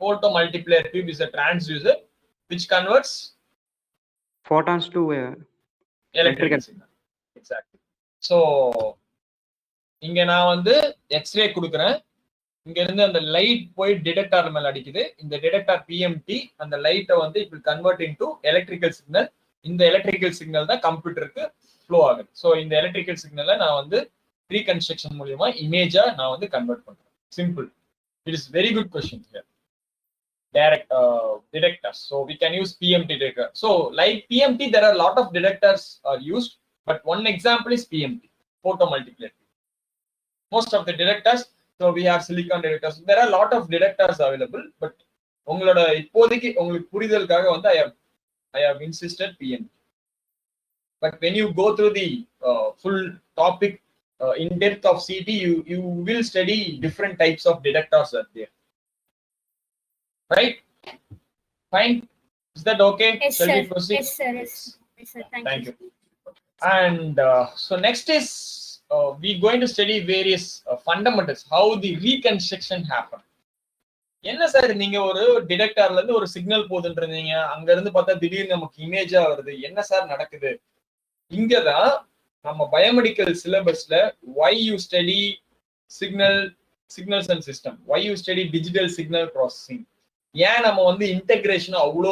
photo multiplier tube is a transducer which converts Photons to electrical signal. Exactly. So இங்க நான் வந்து x ray கொடுக்குறேன், இங்க இருந்து அந்த light போய் detector மேல அடிக்குது. இந்த டிடெக்டர் பிஎம்டி அந்த லைட்டை வந்து it will convert into electrical signal. இந்த எலக்ட்ரிக்கல் சிக்னல் தான் கம்ப்யூட்டருக்கு ஃப்ளோ ஆகுது. ஸோ இந்த எலக்ட்ரிக்கல் சிக்னலை நான் வந்து ரீகன்ஸ்ட்ரக்ஷன் மூலியமா இமேஜா நான் வந்து கன்வெர்ட் பண்றேன். Simple. It is very good question here. Direct detectors. So we can use PMT detector. So like PMT, there are a lot of detectors are used, but one example is PMT, photo multiplier. Most of the detectors, so we have silicon detectors. There are a lot of detectors available, but உங்களோட இப்போதைக்கு உங்களுக்கு புரிதலுக்காக வந்து I have insisted PMT. But when you go through the full topic in depth of CT, you will study different types of detectors are there. Right? Fine. Is that okay? Yes, Shall sir. we proceed? Yes, sir. Yes, sir. Thank you. And so next is we going to study various fundamentals, how the reconstruction happen. என்ன sir நீங்க ஒரு டிடெக்டர்ல இருந்து ஒரு signal போதுன்னு இருந்தீங்க, அங்க இருந்து பார்த்தா திடீர்னு நமக்கு இமேஜா வருது, என்ன சார் நடக்குது? இங்கதான் நம்ம biomedical சிலபஸ்ல why you study signals and system, why you study digital signal processing, ஏன் நம்ம வந்து இன்டெகிரேஷன் அவ்வளோ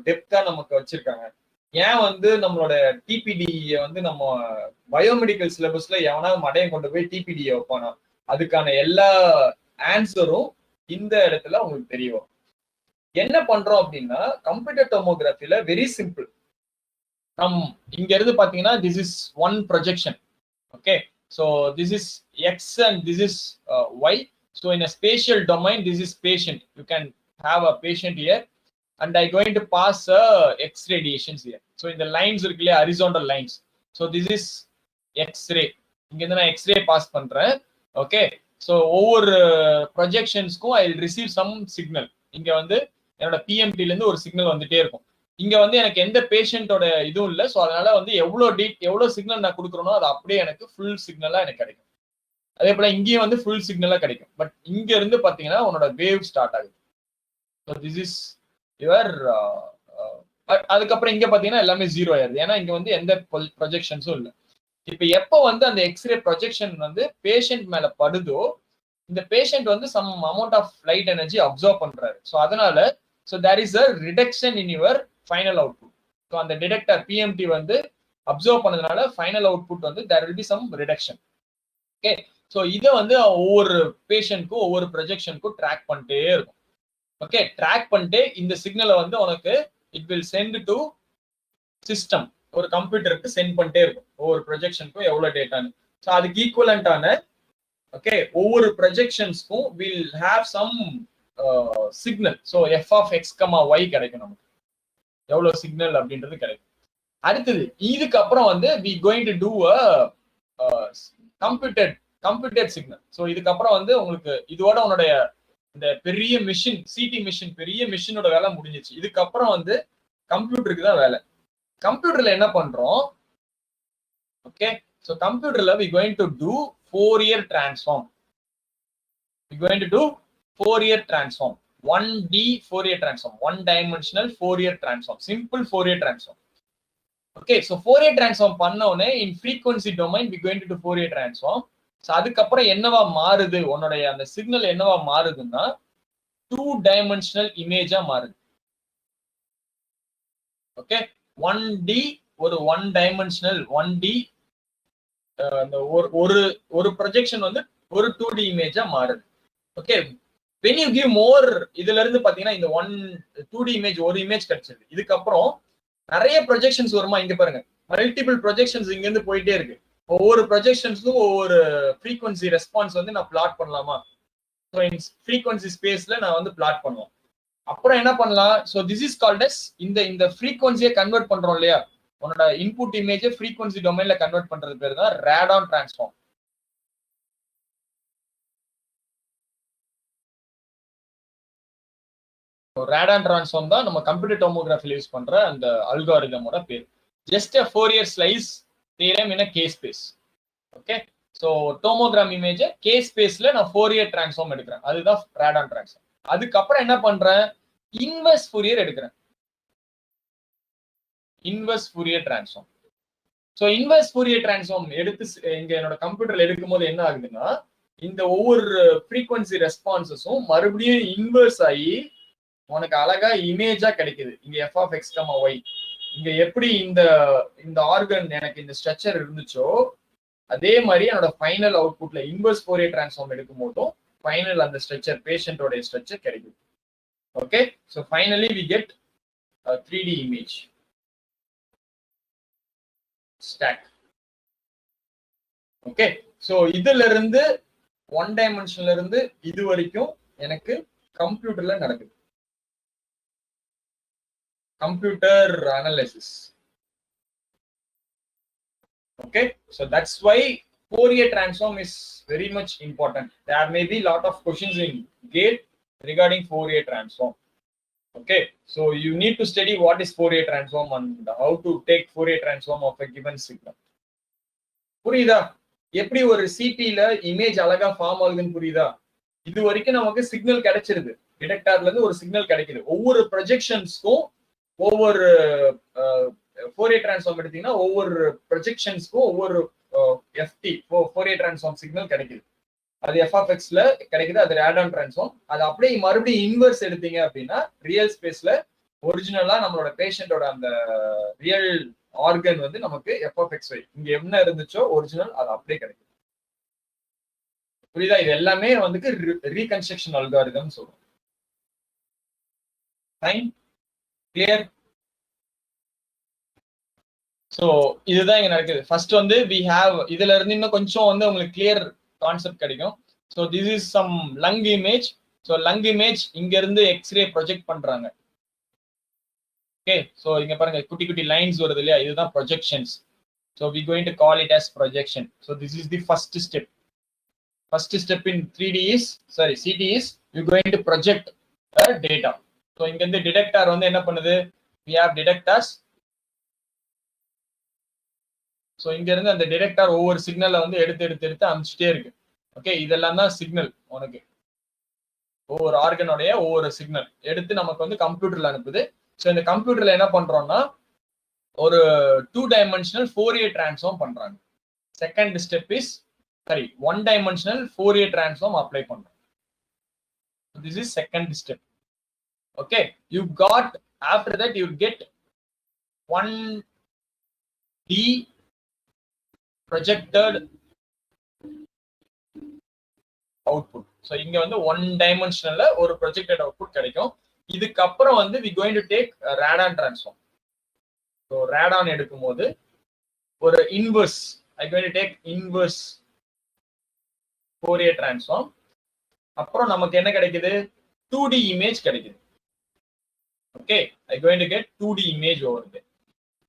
டெப்தா நமக்கு வச்சிருக்காங்க, ஏன் வந்து நம்மளோட டிபிடி வந்து நம்ம பயோமெடிக்கல் சிலபஸ்ல எவனாவது மடையை கொண்டு போய் டிபிடியை வைப்பானா, அதுக்கான எல்லா ஆன்சரும் இந்த இடத்துல உங்களுக்கு தெரிய வரும். என்ன பண்றோம் அப்படின்னா கம்ப்யூட்டர் டோமோகிராஃபில வெரி சிம்பிள். இங்க இருந்து பாத்தீங்கன்னா this is one projection. Okay, so this is X and this is Y. So in a spatial domain this is patient. You can have a patient here and I going to pass X radiations here. So in the lines irukle horizontal lines, so this is X-ray. inga na X-ray pass பண்றேன். Okay, so over projections ku I will receive some signal. இங்க வந்து என்னோட PMT ல இருந்து ஒரு signal வந்துட்டே இருக்கும். இங்க வந்து எனக்கு எந்த பேஷண்டோட இதுவும் இல்லை, ஸோ அதனால வந்து எவ்வளவு சிக்னல் நான் கொடுக்குறேனோ அது அப்படியே எனக்கு ஃபுல் சிக்னலா எனக்கு கிடைக்கும். அதே போல இங்கேயும் வந்து ஃபுல் சிக்னலா கிடைக்கும். பட் இங்க இருந்து பாத்தீங்கன்னா உன்னோட வேவ் ஸ்டார்ட் ஆகுது. So this is your அதுக்கப்புறம் இங்க பாத்தீங்கன்னா எல்லாமே ஜீரோ ஆயிருது, ஏன்னா இங்க வந்து எந்த ப்ரொஜெக்ஷன்ஸும் இல்லை. இப்ப எப்ப வந்து அந்த எக்ஸ்ரே ப்ரொஜெக்ஷன் வந்து பேஷண்ட் மேல படுதோ, இந்த பேஷண்ட் வந்து some amount of light energy absorb பண்றாரு. ஸோ அதனால there is a reduction in your final output. So அந்த டிடெக்டர் பிஎம்டி வந்து அப்சர்வ் பண்ணதுனால ஃபைனல் அவுட்புட் வந்து there will be some reduction. Okay, so இதை வந்து ஒவ்வொரு பேஷண்ட்க்கும் ஒவ்வொரு ப்ரொஜெக்ஷனுக்கும் ட்ராக் பண்ணிட்டே இருக்கும். ஓகே, ட்ராக் பண்ணிட்டு இந்த சிக்னலை வந்து உனக்கு it will send to system, ஒரு கம்ப்யூட்டருக்கு சென்ட் பண்ணிட்டே இருக்கும் ஒவ்வொரு ப்ரொஜெக்ஷனுக்கும் எவ்வளவு டேட்டான்னு. ஸோ அதுக்கு ஈக்குவலண்டான ஓகே ஒவ்வொரு ப்ரொஜெக்ஷன்ஸ்க்கும் will have some signal. So F of X comma Y கிடைக்கும், நமக்கு எவ்வளவு சிக்னல் அப்படின்றது கிடைக்கும். அடுத்தது இதுக்கப்புறம் வந்து we going to do a computed signal. So இதுக்கப்புறம் வந்து உங்களுக்கு இதோட உன்னுடைய இந்த பெரிய மிஷின் சிடி மிஷின் பெரிய மிஷினோட வேலை முடிஞ்சிச்சு. இதுக்கப்புறம் வந்து கம்ப்யூட்டருக்கு தான் வேலை. கம்ப்யூட்டர்ல என்ன பண்றோம்? ஓகே, சோ கம்ப்யூட்டர்ல we going to do Fourier transform. We going to do Fourier transform, 1D Fourier transform, one dimensional Fourier transform, simple Fourier transform. Okay, so Fourier transform பண்ண உடனே in frequency domain we going to do Fourier transform. So அதுக்கப்புறம் என்னவா மாறுது, உன்னுடைய அந்த signal என்னவா மாறுதுன்னா 2 dimensional இமேஜா மாறுது. Okay, 1D ஒரு 1 டைமென்ஷனல் 1D அந்த ஒரு ப்ரொஜெக்ஷன் வந்து ஒரு 2D இமேஜா மாறுது. Okay, when you give more, இதுல இருந்து பாத்தீங்கன்னா இந்த 2D இமேஜ் ஒரு இமேஜ் கிடைச்சது. இதுக்கப்புறம் நிறைய ப்ரொஜெக்ஷன்ஸ் வருமா, இங்க பாருங்க மல்டிபிள் ப்ரொஜெக்ஷன்ஸ் இங்க இருந்து போயிட்டே இருக்கு. ஒவ்வொரு ப்ரொஜெக்ஷன்ஸும் ஒவ்வொரு ஃப்ரீக்வன்சி ரெஸ்பான்ஸ் வந்து நான் பிளாட் பண்ணலாமா, ஸோ இன் ஃப்ரீக்வன்சி ஸ்பேஸ்ல நான் வந்து பிளாட் பண்ணுவோம். அப்புறம் என்ன பண்ணலாம், so this is called as இந்த ஃப்ரீக்வன்சியை கன்வெர்ட் பண்றோம் இல்லையா, உன்னோட இன்புட் இமேஜை ஃப்ரீக்வன்சி டொமைன்ல கன்வெர்ட் பண்றது பேர் தான் ரேடான் டிரான்ஸ்ஃபார்ம். ரேடான் டிரான்ஸ்ஃபார்ம் தான் நம்ம கம்ப்யூட்டர் டோமோகிராஃபில யூஸ் பண்ற அந்த அல்காரிதமோட பேர். Just a Fourier slice theorem in a K space. Okay, so tomogram image K ஸ்பேஸ்ல நான் Fourier டிரான்ஸ்ஃபார்ம் எடுக்கிறேன், அதுதான் ரேடான் டிரான்ஸ்ஃபார்ம். அதுக்கப்புறம் என்ன பண்றேன், இன்வெர்ஸ் ஃபோரியர் எடுக்கிறேன், inverse Fourier transform. So inverse Fourier transform எடுத்து இங்க என்னோட கம்ப்யூட்டர்ல எடுக்கும் போது என்ன ஆகுதுன்னா, இந்த ஒவ்வொரு ஃப்ரீக்வன்சி ரெஸ்பான்சஸும் மறுபடியும் இன்வெர்ஸ் ஆகி உனக்கு அழகா இமேஜா கிடைக்குது. இங்க f(x, y) இங்க எப்படி இந்த ஆர்கன் எனக்கு இந்த ஸ்ட்ரக்சர் இருந்துச்சோ அதே மாதிரி என்னோட ஃபைனல் அவுட்புட்ல இன்வெர்ஸ் ஃபோரியர் டிரான்ஸ்ஃபார்ம் எடுக்கும் போதும் ஃபைனல் அந்த ஸ்ட்ரக்சர் பேஷண்டோட ஸ்ட்ரக்சர் கிடைக்குது. Okay, so finally we get 3D image stack. Okay, so இதுல இருந்து 1 டைமென்ஷன்ல இருந்து இது வரைக்கும் எனக்கு கம்ப்யூட்டர்ல நடக்குது, computer analysis. Okay, so that's why Fourier transform is very much important. There may be lot of questions in GATE regarding Fourier transform. Okay, so you need to study what is Fourier transform and how to take Fourier transform of a given signal. புரியுதா, எப்படி ஒரு சிபில image அழகா form ஆகுதுன்னு புரியுதா? இது வரைக்கும் நமக்கு signal கிடைச்சிருது, டிடெக்டர்ல இருந்து ஒரு சிக்னல் கிடைக்குது. ஒவ்வொரு ப்ரொஜெக்ஷன்ஸ்க்கும் ஒவ்வொரு Fourier transform எடுத்தீங்கன்னா ஒவ்வொரு ப்ரொஜெக்ஷன்ஸ்க்கும் ஒவ்வொரு Fourier transform சிக்னல் கிடைக்குது. அது f(x)ல கிடைக்குது, அது ரேடான் டிரான்ஸ்ஃபார்ம். அது அப்படியே மறுபடியும் இன்வெர்ஸ் எடுத்தீங்க அப்படின்னா ரியல் ஸ்பேஸ்ல ஒரிஜினலா நம்மளோட பேஷண்டோட அந்த ரியல் ஆர்கன் வந்து நமக்கு f(y) இங்க என்ன இருந்துச்சோ ஒரிஜினல் அது அப்படியே கிடைக்குது. புரியுதா? இது எல்லாமே வந்து ரீகன்ஸ்ட்ரக்ஷன் அல்காரிதம் சொல்றோம். Fine, clear? ஸோ இதுதான் இங்க நடக்குது. ஃபர்ஸ்ட் வந்து வி ஹேவ், இதுல இருந்து இன்னும் கொஞ்சம் வந்து உங்களுக்கு கிளியர் கான்செப்ட் கிடைக்கும். So this is some lung image. So lung image இங்க இருந்து எக்ஸ்ரே ப்ரொஜெக்ட் பண்றாங்க. ஓகே, ஸோ இங்க பாருங்க குட்டி குட்டி லைன்ஸ் வருது இல்லையா, இதுதான் projections. So we going to call it as projection. So this is the first step. First step in 3D is CT is you going to project data. So இங்க இருந்து detector வந்து என்ன பண்ணுது, வி ஹேவ் டிடெக்டர்ஸ். ஸோ இங்க இருந்து அந்த detector ஒவ்வொரு சிக்னலை வந்து எடுத்து அனுப்பிச்சிட்டே இருக்கு. ஓகே, இதெல்லாம் தான் சிக்னல். உனக்கு ஒவ்வொரு ஆர்கனோடைய ஒவ்வொரு சிக்னல் எடுத்து நமக்கு வந்து கம்ப்யூட்டர்ல அனுப்புது. ஸோ இந்த கம்ப்யூட்டர்ல என்ன பண்றோம்னா ஒரு 2 டைமென்ஷனல் Fourier டிரான்ஸ்ஃபார்ம் பண்றாங்க. Second step is 1 dimensional Fourier transform apply பண்றோம். This is second step. Okay, you got, after that you get 1D projected output. So இங்க வந்து 1 டைமென்ஷனல்ல ஒரு projected output கிடைக்கும். இதுக்கு அப்புறம் வந்து we going to take radon transform. So radon எடுக்கும்போது ஒரு inverse, I going to take inverse Fourier transform. அப்புறம் நமக்கு என்ன கிடைக்குது, 2D image கிடைக்குது. Okay, I going to get 2D image over there.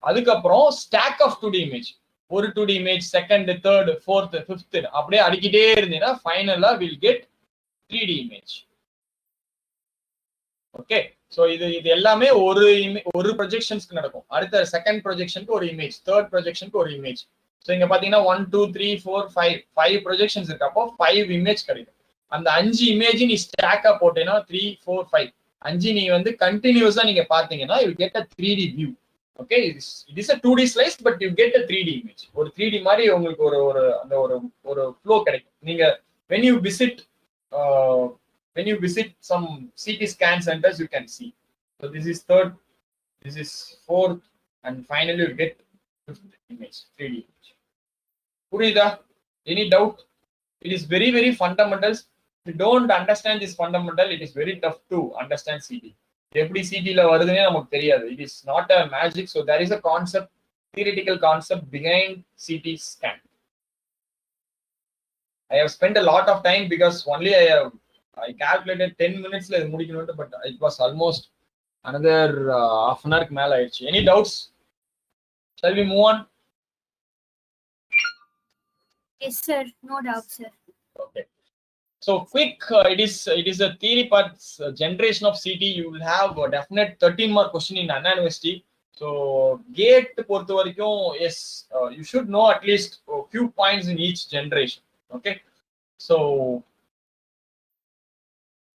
அதுக்கப்புறம் stack of 2D image, ஒரு 2D image, second, third, fourth, fifth அப்படியே அடிக்கிட்டே இருந்தீங்கன்னா ஃபைனலா will get 3D image. Okay, so இது எல்லாமே ஒரு ப்ரொஜெக்ஷன்ஸ்க்கு நடக்கும். அடுத்த செகண்ட் ப்ரொஜெக்ஷனுக்கு ஒரு இமேஜ், தேர்ட் ப்ரொஜெக்ஷனுக்கு ஒரு இமேஜ். ஸோ இங்க பாத்தீங்கன்னா 1 2 3 4 5 ப்ரொஜெக்ஷன்ஸ் இருக்கு. அப்போ 5 இமேஜ் கிடைக்கும். அந்த 5 இமேஜ் நீ ஸ்டாக்கா போட்டேன்னா 3 4 5 5 நீ வந்து கண்டினியூஸா நீங்க பாத்தீங்கன்னா you get a 3D view. Okay, it is a 2D slice, but you get a 3D image. ஒரு 3D மாதிரி உங்களுக்கு ஒரு flow கிடைக்கும். நீங்க when you visit some CT scan centers, you can see. So this is third, this is fourth, and finally you get fifth image, 3D image. புரியுதா? Any doubt? It is very, very fundamental. If you don't understand this fundamental, it is very tough to understand CT. எப்படி சிடில வருதுன்னே நமக்கு தெரியாது. It is not a magic. So there is a concept, theoretical concept behind CT scan. I have spent a lot of time because only I calculated 10 minutes la idu mudikonu, but it was almost another half an hour மேல ஆயிடுச்சு. Any doubts? Shall we move on? Yes sir, no doubt sir. Okay. So quick, it is a theory part, generation of CT. You will have a definite 13 mark question in Anna University. So gate பொறுத்த வரைக்கும், yes, you should know at least a few points in each generation. Okay, so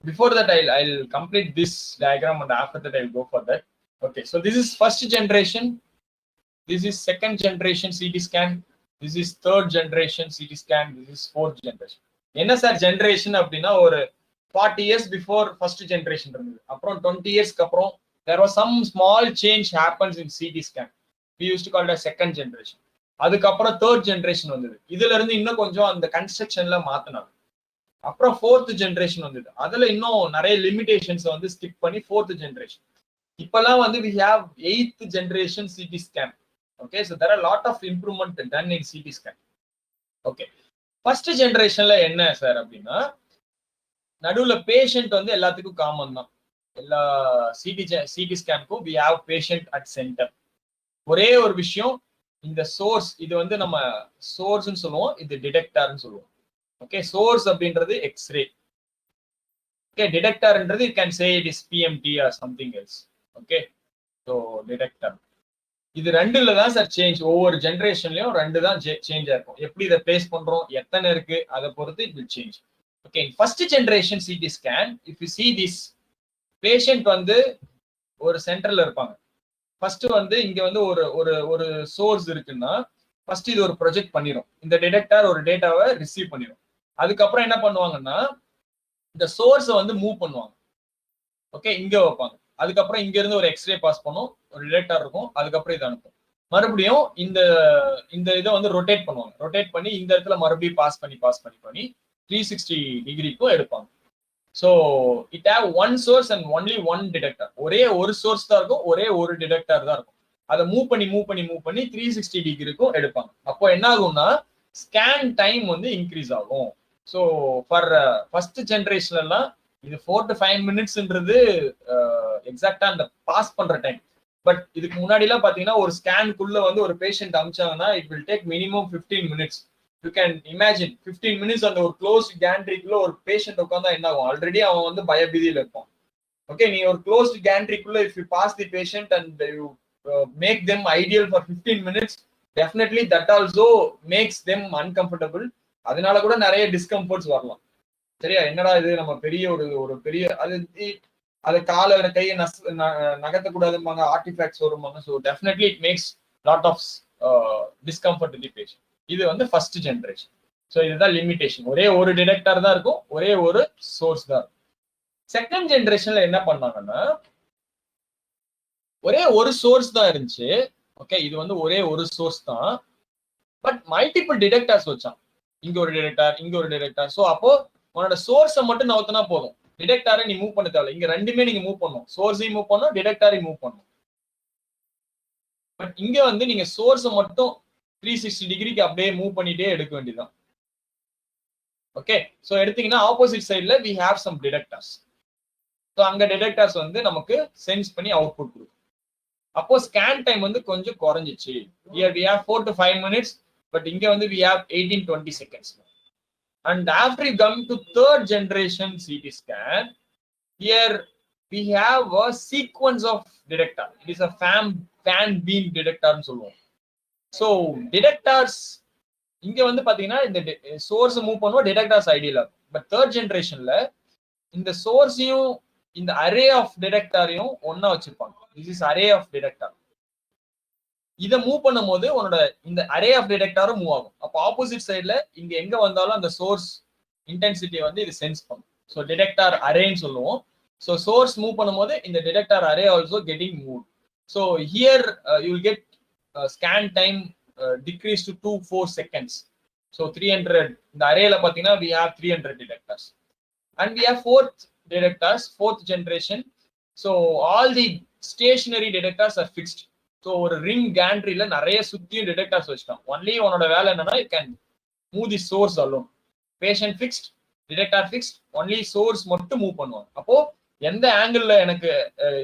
before that I'll complete this diagram, and after that I'll go for that. Okay, so this is first generation, this is second generation CT scan, this is third generation CT scan, this is fourth generation. என்ன sir generation அப்படின்னா, ஒரு 40 years before first generation இருந்தது, அப்புறம் 20 yearsக்கு அப்புறம் there was some small change happens in CT scan. We used to call it a second generation. அதுக்கப்புறம் third generation வந்தது. இதுல இருந்து இன்னும் கொஞ்சம் அந்த கன்ஸ்ட்ரக்ஷன்ல மாத்தினாங்க. அப்புறம் fourth generation வந்தது. அதுல இன்னும் நிறைய லிமிடேஷன்ஸ் வந்து ஸ்கிப் பண்ணி fourth generation. இப்பெல்லாம் வந்து we have 8th generation CT scan. Okay, so there are a lot of improvement done in CT scan. Okay, first ஜெனரேஷன்ல என்ன சார் அப்படின்னா, நடுவுல பேஷண்ட் வந்து எல்லாத்துக்கும் காமன் தான். எல்லா CD ஸ்கேனுக்கும் we have patient at center. ஒரே ஒரு விஷயம், இந்த சோர்ஸ், இது வந்து நம்ம சோர்ஸ்னு சொல்லுவோம், இது டிடெக்டார்னு சொல்லுவோம். ஓகே, சோர்ஸ் அப்படின்றது எக்ஸ்ரே. ஓகே, டிடெக்டார்ன்றது you can say it is PMT or something else. Okay, so detector இது ரெண்டுல தான் சார் சேஞ்ச். ஒவ்வொரு ஜெனரேஷன்லயும் ரெண்டு தான் சேஞ்ச் ஆயிருக்கும். எப்படி இதை பிளேஸ் பண்றோம், எத்தனை இருக்கு, அதை பொறுத்து it will change. Okay, first generation CT scan, if you see this, patient வந்து ஒரு சென்டர்ல இருப்பாங்க. ஃபர்ஸ்ட் வந்து இங்க வந்து ஒரு சோர்ஸ் இருக்குன்னா, ஃபர்ஸ்ட் இது ஒரு ப்ரொஜெக்ட் பண்ணிடும். இந்த டிடெக்டர் ஒரு டேட்டாவை ரிசீவ் பண்ணிடும். அதுக்கப்புறம் என்ன பண்ணுவாங்கன்னா, இந்த சோர்ஸை வந்து மூவ் பண்ணுவாங்க. ஓகே, இங்க வைப்பாங்க. அதுக்கப்புறம் இங்க இருந்து ஒரு எக்ஸ்ரே பாஸ் பண்ணும், ஒரு டிடெக்டர் இருக்கும், அதுக்கப்புறம் இதை அனுப்பும். மறுபடியும் இந்த இதை வந்து ரொட்டேட் பண்ணுவாங்க. ரொட்டேட் பண்ணி இந்த இடத்துல மறுபடியும் பாஸ் பண்ணி 360 டிகிரிக்கும் எடுப்பாங்க. So it have one source and only one detector. ஒரே ஒரு சோர்ஸ் தான் இருக்கும், ஒரே ஒரு டிடெக்டர் தான் இருக்கும். அதை மூவ் பண்ணி 360 டிகிரிக்கும் எடுப்பாங்க. அப்போ என்ன ஆகும்னா, ஸ்கேன் டைம் வந்து இன்க்ரீஸ் ஆகும். ஸோ ஃபார் ஃபர்ஸ்ட் ஜென்ரேஷன் எல்லாம் இது 4 to 5 minutesன்றது எக்ஸாக்டா அந்த பாஸ் பண்ற டைம். பட் இதுக்கு முன்னாடி எல்லாம் பாத்தீங்கன்னா, ஒரு ஸ்கேனுக்குள்ள வந்து ஒரு பேஷண்ட் அமிச்சாங்கன்னா it will take minimum 15 minutes. You can imagine 15 minutes அந்த ஒரு க்ளோஸ்ட் கேண்ட்ரிக்குள்ள ஒரு பேஷண்ட் உட்காந்தா என்ன ஆகும்? ஆல்ரெடி அவன் வந்து பயபீதியில இருப்பான். ஓகே, நீ ஒரு க்ளோஸ்ட் கேண்ட்ரிக்குள்ள if you pass the patient and you make them ideal for 15 minutes, definitely that also makes them uncomfortable. அதனால கூட நிறைய டிஸ்கம்ஃபர்ட்ஸ் வரலாம். சரியா? என்னடா இது, நம்ம பெரிய ஒரு பெரிய அது காலை கையை நகர்த்தக்கூடாதும்பாங்க, ஆர்டிஃபேக்ட்ஸ் வரும்பாங்க. So definitely it makes lot of discomfort the patient. இது வந்து ஃபர்ஸ்ட் ஜெனரேஷன். ஸோ இதுதான் லிமிடேஷன். ஒரே ஒரு டிடெக்டர் தான் இருக்கும், ஒரே ஒரு சோர்ஸ் தான் இருக்கும். செகண்ட் ஜெனரேஷன்ல என்ன பண்ணாங்கன்னா, ஒரே ஒரு சோர்ஸ் தான் இருந்துச்சு. ஓகே, இது வந்து ஒரே ஒரு சோர்ஸ் தான், பட் மல்டிபிள் டிடெக்டர்ஸ் வச்சான். இங்க ஒரு டிடெக்டர், இங்க ஒரு டிடெக்டர். ஸோ அப்போ உன்னோட சோர்ஸை மட்டும் நவுத்தினா போதும், டிடெக்டாரை நீ மூவ் பண்ண தேவை. இங்க ரெண்டுமே நீங்க மூவ் பண்ணணும், சோர்ஸையும் மூவ் பண்ணணும், டிடெக்டாரையும் மூவ் பண்ணணும். பட் இங்க வந்து நீங்க சோர்ஸை மட்டும் 360 டிகிரிக்கு அப்படியே மூவ் பண்ணிட்டே எடுக்க வேண்டியதுதான். ஓகே, ஸோ எடுத்தீங்கன்னா ஆப்போசிட் சைட்ல we have some detectors. So அங்க டிடெக்டர்ஸ் வந்து நமக்கு சென்ஸ் பண்ணி அவுட்புட் கொடுக்கும். அப்போ ஸ்கேன் டைம் வந்து கொஞ்சம் குறைஞ்சிச்சு. Here we have 4 to 5 minutes, but இங்க வந்து we have 18-20 seconds. And after you come to third generation CT scan, here we have a sequence of detector. It is a fan beam detector னு சொல்லுவோம். So detectors இங்க வந்து பாத்தீங்கன்னா, இந்த source move பண்ணுவோம், detectors ஐடியலா இருக்கும். பட் தேர்ட் ஜெனரேஷன்ல இந்த சோர்ஸையும் இந்த அரே ஆஃப் டிடெக்டரையும் ஒன்னா வச்சிருப்பாங்க. This is array of detector. இதை மூவ் பண்ணும்போது உன்னோட இந்த அரே ஆஃப் டிடெக்டாரும் மூவ் ஆகும். அப்போ ஆப்போசிட் சைட்ல இங்க எங்க வந்தாலும் அந்த சோர்ஸ் இன்டென்சிட்டியை வந்து இது சென்ஸ் பண்ணும். ஸோ டிடெக்டார் அரேன்னு சொல்லுவோம். ஸோ சோர்ஸ் மூவ் பண்ணும்போது இந்த detector array also getting move. So here you will get scan time decrease to 2-4 seconds. So 300 இந்த அரேல பார்த்தீங்கன்னா we have 300 detectors and we have fourth generation. So all the stationary detectors are fixed. So ஒரு ring கேண்ட்ரியில நிறைய சுத்தியும் detectors வச்சுட்டோம். Only உன்னோட வேலை என்னன்னா you can move the source alone. Patient fixed, detector fixed, only source மட்டும் move பண்ணுவாங்க. அப்போ எந்த ஆங்கிள் எனக்கு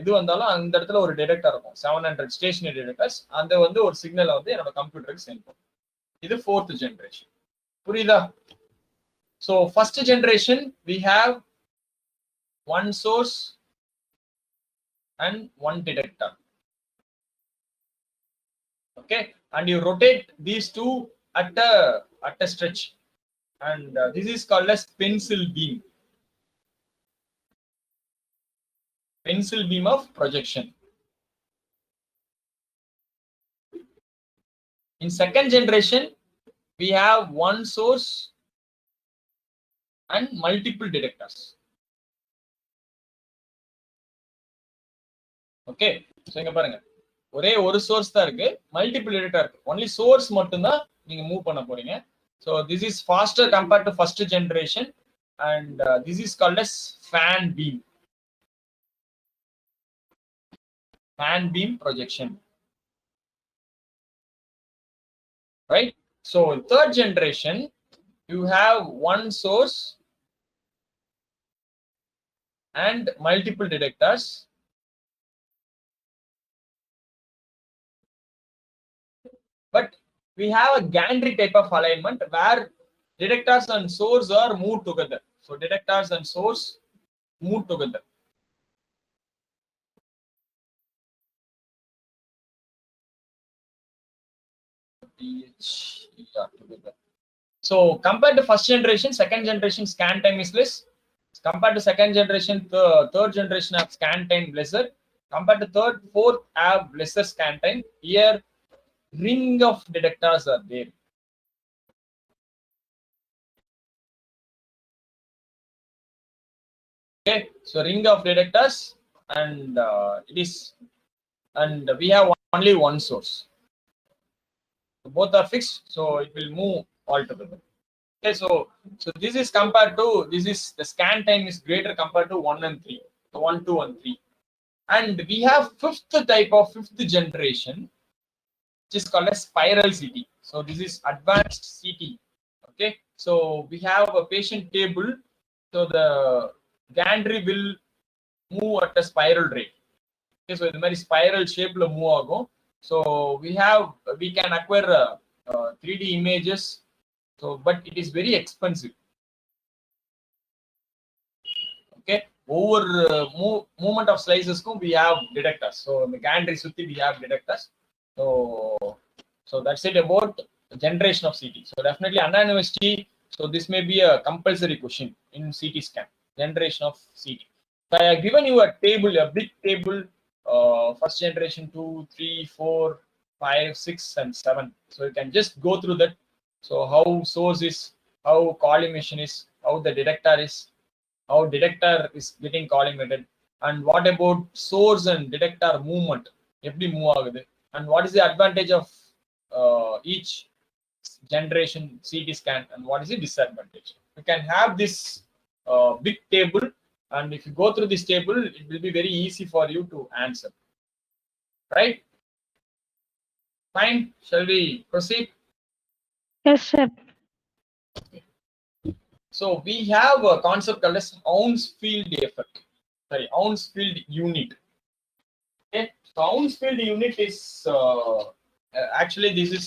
இது வந்தாலும் அந்த இடத்துல ஒரு டிடெக்டர் இருக்கும். 700 ஸ்டேஷனரி டிடெக்டர்ஸ். அந்த வந்து ஒரு சிக்னலை வந்து என்னோட கம்ப்யூட்டருக்கு சென்ட் பண்ணும். இது 4th generation. புரியுதா? So first generation we have one source and one detector. Okay, and you rotate these two at a stretch, and this is called as pencil beam of projection. In second generation we have one source and multiple detectors. Okay, so இங்க பாருங்க, ஒரே ஒரு source தான் இருக்கு, multiple detector இருக்கு. Only source மட்டும் தான் நீங்க மூவ் பண்ண போறீங்க. So this is faster compared to first generation, and this is called as fan beam projection, right? So third generation you have one source and multiple detectors. But we have a gantry type of alignment where detectors and source are moved together. So detectors and source move together. So compared to first generation, second generation scan time is less. Compared to second generation, the third generation have scan time lesser. Compared to third, fourth have lesser scan time. Here ring of detectors are there. Okay, so ring of detectors, and we have only one source. So both are fixed, so it will move all together. Okay, so this is compared to, this is the scan time is greater compared to 1 and 3, so 1, 2 and 3. And we have fifth generation, which is called as spiral CT. So this is advanced CT. Okay, so we have a patient table, so the gantry will move at a spiral rate. Okay, so the very spiral shape la move agum. So we can acquire 3D images, so but it is very expensive. Okay, over movement of slices we have detectors. So in the gantry sutti we have detectors. So that's it about generation of CT. So definitely Anna University, so this may be a compulsory question in CT scan, generation of CT. So I have given you a table, a big table, first generation 2, 3, 4, 5, 6 and 7. So you can just go through that. So how source is, how collimation is, how the detector is, how detector is getting collimated, and what about source and detector movement, எப்படி move ஆகுது, and what is the advantage of each generation CT scan, and what is the disadvantage. You can have this big table, and if you go through this table, it will be very easy for you to answer. Right? Fine. Shall we proceed? Yes, sir. So we have a concept called as Hounsfield effect. Sorry, Hounsfield unit. Okay, so Hounsfield unit is actually this is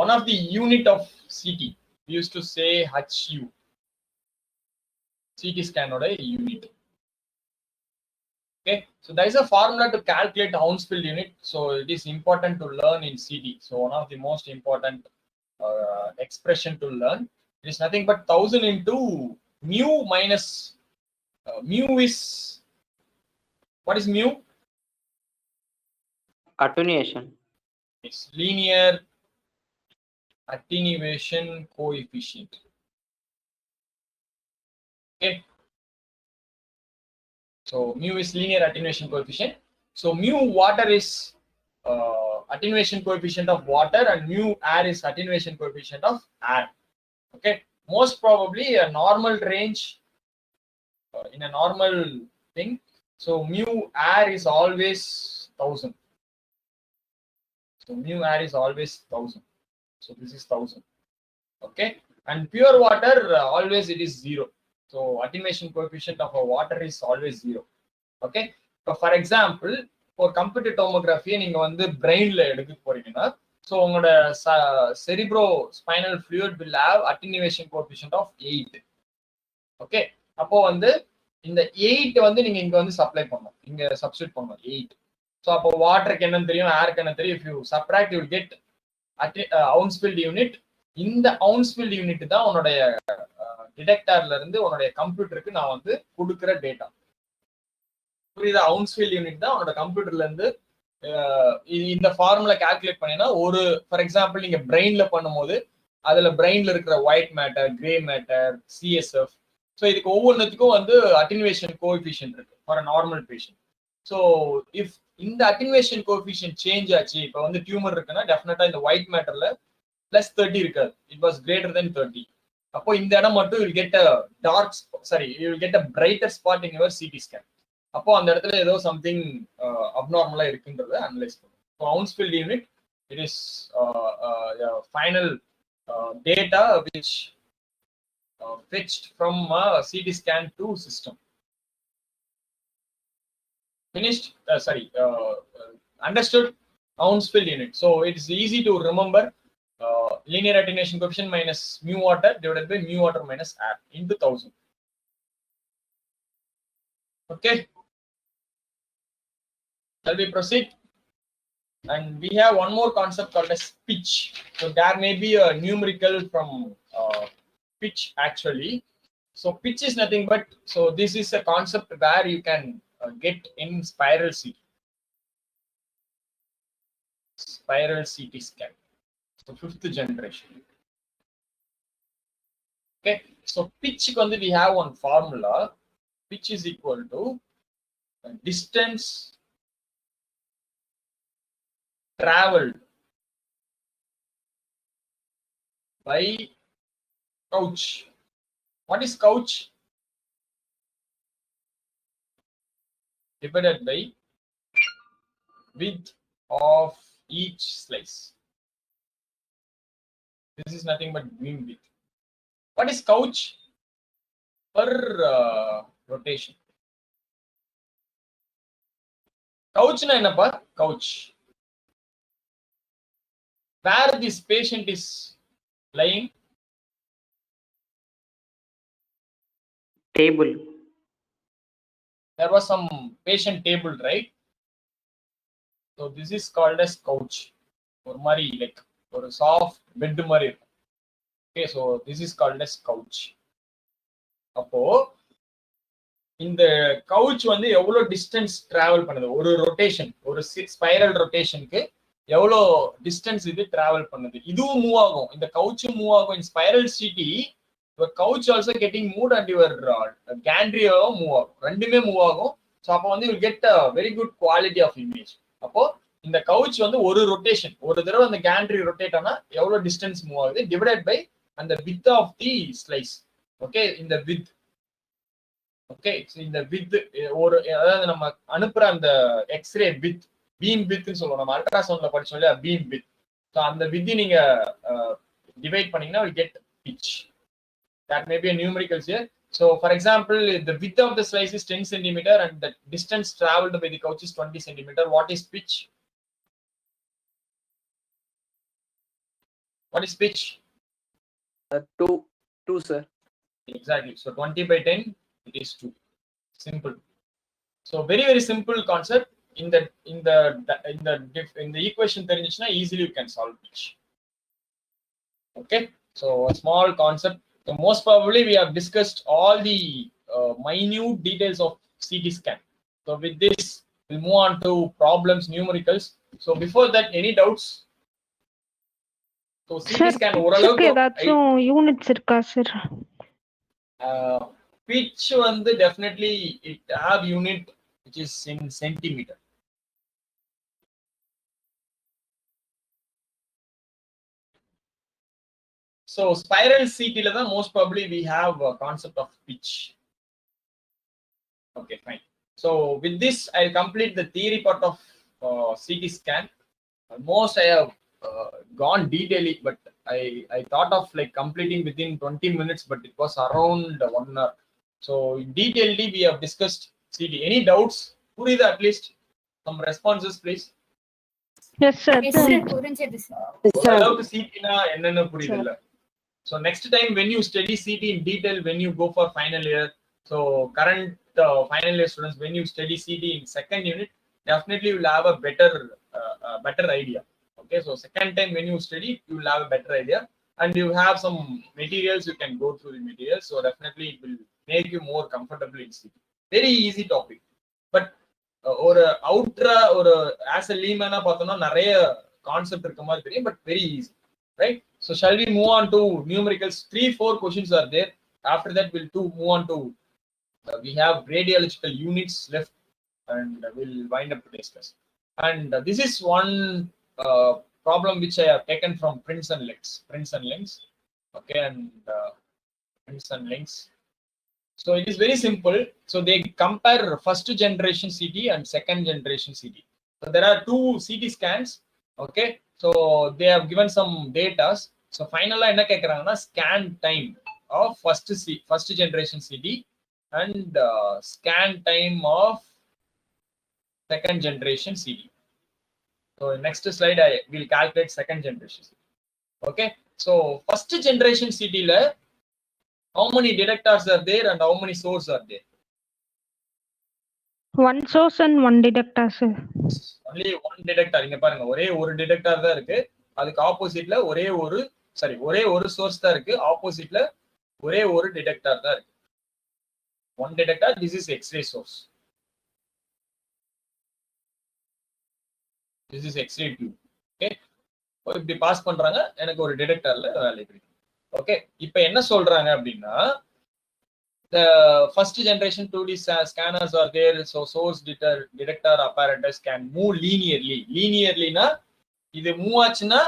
one of the unit of CT. We used to say HU. CT scan oda unit. Okay, so there is a formula to calculate Hounsfield unit. So it is important to learn in CT. So one of the most important expression to learn is nothing but 1000 into mu minus mu is, what is mu? Attenuation. is linear attenuation coefficient. Okay. So mu is linear attenuation coefficient. So mu water is attenuation coefficient of water, and mu air is attenuation coefficient of air. Okay. Most probably a normal range in a normal thing. So mu air is always 1000. So mu air is always 1000. So this is 1000. Okay. And pure water always it is 0. So attenuation coefficient of a water is always 0. Okay. So for example, for computer tomography நீங்க வந்து brainல எடுக்க போறீங்கன்னா, so உங்களோட cerebrospinal fluid will have attenuation coefficient of 8. Okay. அப்போ வந்து இந்த 8 வந்து நீங்க இங்க வந்து சப்ளை பண்ணணும், இங்க சப்ஸ்டிட்யூட் பண்ணணும் 8. So அப்போ வாட்டருக்கு என்ன தெரியும், ஏருக்கு என்ன தெரியும், if you subtract you will get Hounsfield unit. இந்த Hounsfield unit தான் உன்னுடைய டிடெக்டர்ல இருந்து உன்னுடைய கம்ப்யூட்டருக்கு நான் வந்து கொடுக்கிற டேட்டா. புரியுதா? Hounsfield unit தான் உன்னோட கம்ப்யூட்டர்ல இருந்து இந்த ஃபார்முலா கால்குலேட் பண்ணினா, ஒரு ஃபார் எக்ஸாம்பிள் நீங்க பிரெயின்ல பண்ணும்போது அதுல பிரெயின்ல இருக்கிற white matter, grey matter, CSF, so இதுக்கு ஒவ்வொன்றுத்துக்கும் வந்து அட்டெனுவேஷன் கோஎஃபிஷியன்ட் இருக்கு for a normal patient. So if இந்த அட்டெனுவேஷன் கோஎஃபிஷியன்ட் சேஞ்ச் ஆச்சு, இப்போ வந்து டியூமர் இருக்குன்னா டெஃபினட்டா இந்த ஒயிட் மேட்டர்ல +30 இருக்காது, இட் வாஸ் கிரேட்டர் தென் 30. அப்போ இந்த இடம் மட்டும் will get a dark, sorry you will get a brighter spot in your CT scan. அப்போ அந்த இடத்துல ஏதோ சம்திங் அப்நார்மலா இருக்குன்றதை அனலைஸ் பண்ணும். So Hounsfield unit, it is final data which fetched from a CT scan to system. Finished? Understood? Hounsfield unit. So it's easy to remember. Linear attenuation coefficient minus mu water divided by mu water minus air into 1000. Okay. Shall we proceed? And we have one more concept called as pitch. So there may be a numerical from pitch actually. So pitch is nothing but, so this is a concept where you can get in spiral CT. Spiral CT scan. So 5th generation. Okay. So pitch we have one formula. Pitch is equal to distance traveled by couch. What is couch? Divided by width of each slice. This is nothing but beam width. What is couch? Per rotation. Couch na enapa? Couch. Where this patient is lying? Table. There was some patient table, right? So this is called as couch. Or mari, like or a soft bed mari. Okay, so this is called as couch. அப்போ இந்த couch வந்து எவ்வளவு distance travel பண்ணுது, ஒரு rotation, ஒரு spiral ரொட்டேஷனுக்கு எவ்வளோ distance இது travel பண்ணுது, இதுவும் மூவ் ஆகும், இந்த கவுச்சும் மூவ் ஆகும். In spiral CT your couch also getting move and your கேண்ட்ரியாவும் மூவ் ஆகும், ரெண்டுமே மூவ் ஆகும். ஸோ அப்போ வந்து you get a very good quality of image. அப்போ இந்த கவுச் வந்து ஒரு ரொட்டேஷன், ஒரு தடவை அந்த கேண்ட்ரி ரொட்டேட் ஆனா எவ்வளோ டிஸ்டன்ஸ் மூவ் ஆகுது டிவைடட் பை அந்த width of the slice. Okay, இந்த வித். ஓகே, ஸோ இந்த வித் ஒரு, அதாவது நம்ம அனுப்புற அந்த எக்ஸ்ரே வித், பீம் வித்னு சொல்லுவோம், நம்ம அல்ட்ராசவுண்ட்ல படிச்சோம் இல்லையா, பீம் வித். ஸோ அந்த வித் நீங்க டிவைட் பண்ணீங்கன்னா will get pitch. That may be a numericals here. So for example, the width of the slice is 10 cm and the distance traveled by the couch is 20 cm. What is pitch? What is pitch? 2 sir. Exactly. So 20 by 10, it is 2. Simple. So very simple concept. In the equation தெரிஞ்சிச்சுனா easily you can solve pitch. Okay. So a small concept. So most probably we have discussed all the minute details of CT scan. So with this, we'll move on to problems, numericals. So before that, any doubts? So CT scan ஓரளவுக்கு ஏதாச்சும் units இருக்கா sir? pitch வந்து definitely it have unit which is in centimeter. So spiral CT la தான் most probably we have a concept of pitch. Okay, fine. So with this I complete the theory part of CT scan. Almost I have gone detailing, but I thought of like completing within 20 minutes, but it was around 1 hour. So detailedly we have discussed CT. Any doubts? Purida, at least some responses, please. Yes sir. Yes, sir. புரிஞ்சது sir. அளவுக்கு CT னா என்னன்னு புரியுதுல்ல? So next time when you study CT in detail, when you go for final year, so current final year students, when you study CT in second unit, definitely you will have a better idea. Okay, so second time when you study, you will have a better idea, and you have some materials, you can go through the materials, so definitely it will make you more comfortable in CT. Very easy topic, but ஒரு அவுட்ரா ஒரு as a லீமனா பார்த்தோம்னா நிறைய concept இருக்க மாதிரி தெரியும், but very easy, right? So shall we move on to numericals? 3-4 questions are there. After that we'll move on to we have radiological units left, and we'll wind up today's class. And this is one problem which I have taken from Prints and Links. Okay, and Prints and Links. So it is very simple. So they compare first generation CT and second generation CT. So there are 2 CT scans. Okay, so they have given some data. So finally என்ன கேக்குறாங்கன்னா scan time of first generation CT and scan time of second generation CT. So next slide I will calculate second generation CT. Okay, so first generation CT la how many detectors are there and how many sources are there? One source and one detector sir. Only one detector. இங்க பாருங்க ஒரே ஒரு detector தான் இருக்கு. அதுக்கு ஆப்போசிட்ல ஒரே ஒரு சோர்ஸ் தான் இருக்கு. ஆப்போசிட்ல ஒரே ஒரு டிடெக்டர் தான் இருக்கு. One detector. This is X-ray source. This is X-ray tube. Okay. இப்படி பாஸ் பண்றாங்க. எனக்கு ஒரு டிடெக்டர்ல வேலை இருக்கு. Okay. இப்போ என்ன சொல்றாங்க அப்படின்னா the first generation 2D scanners are there, so source detector apparatus can move linearly. Linearly na இது மூவ் ஆச்சுன்னா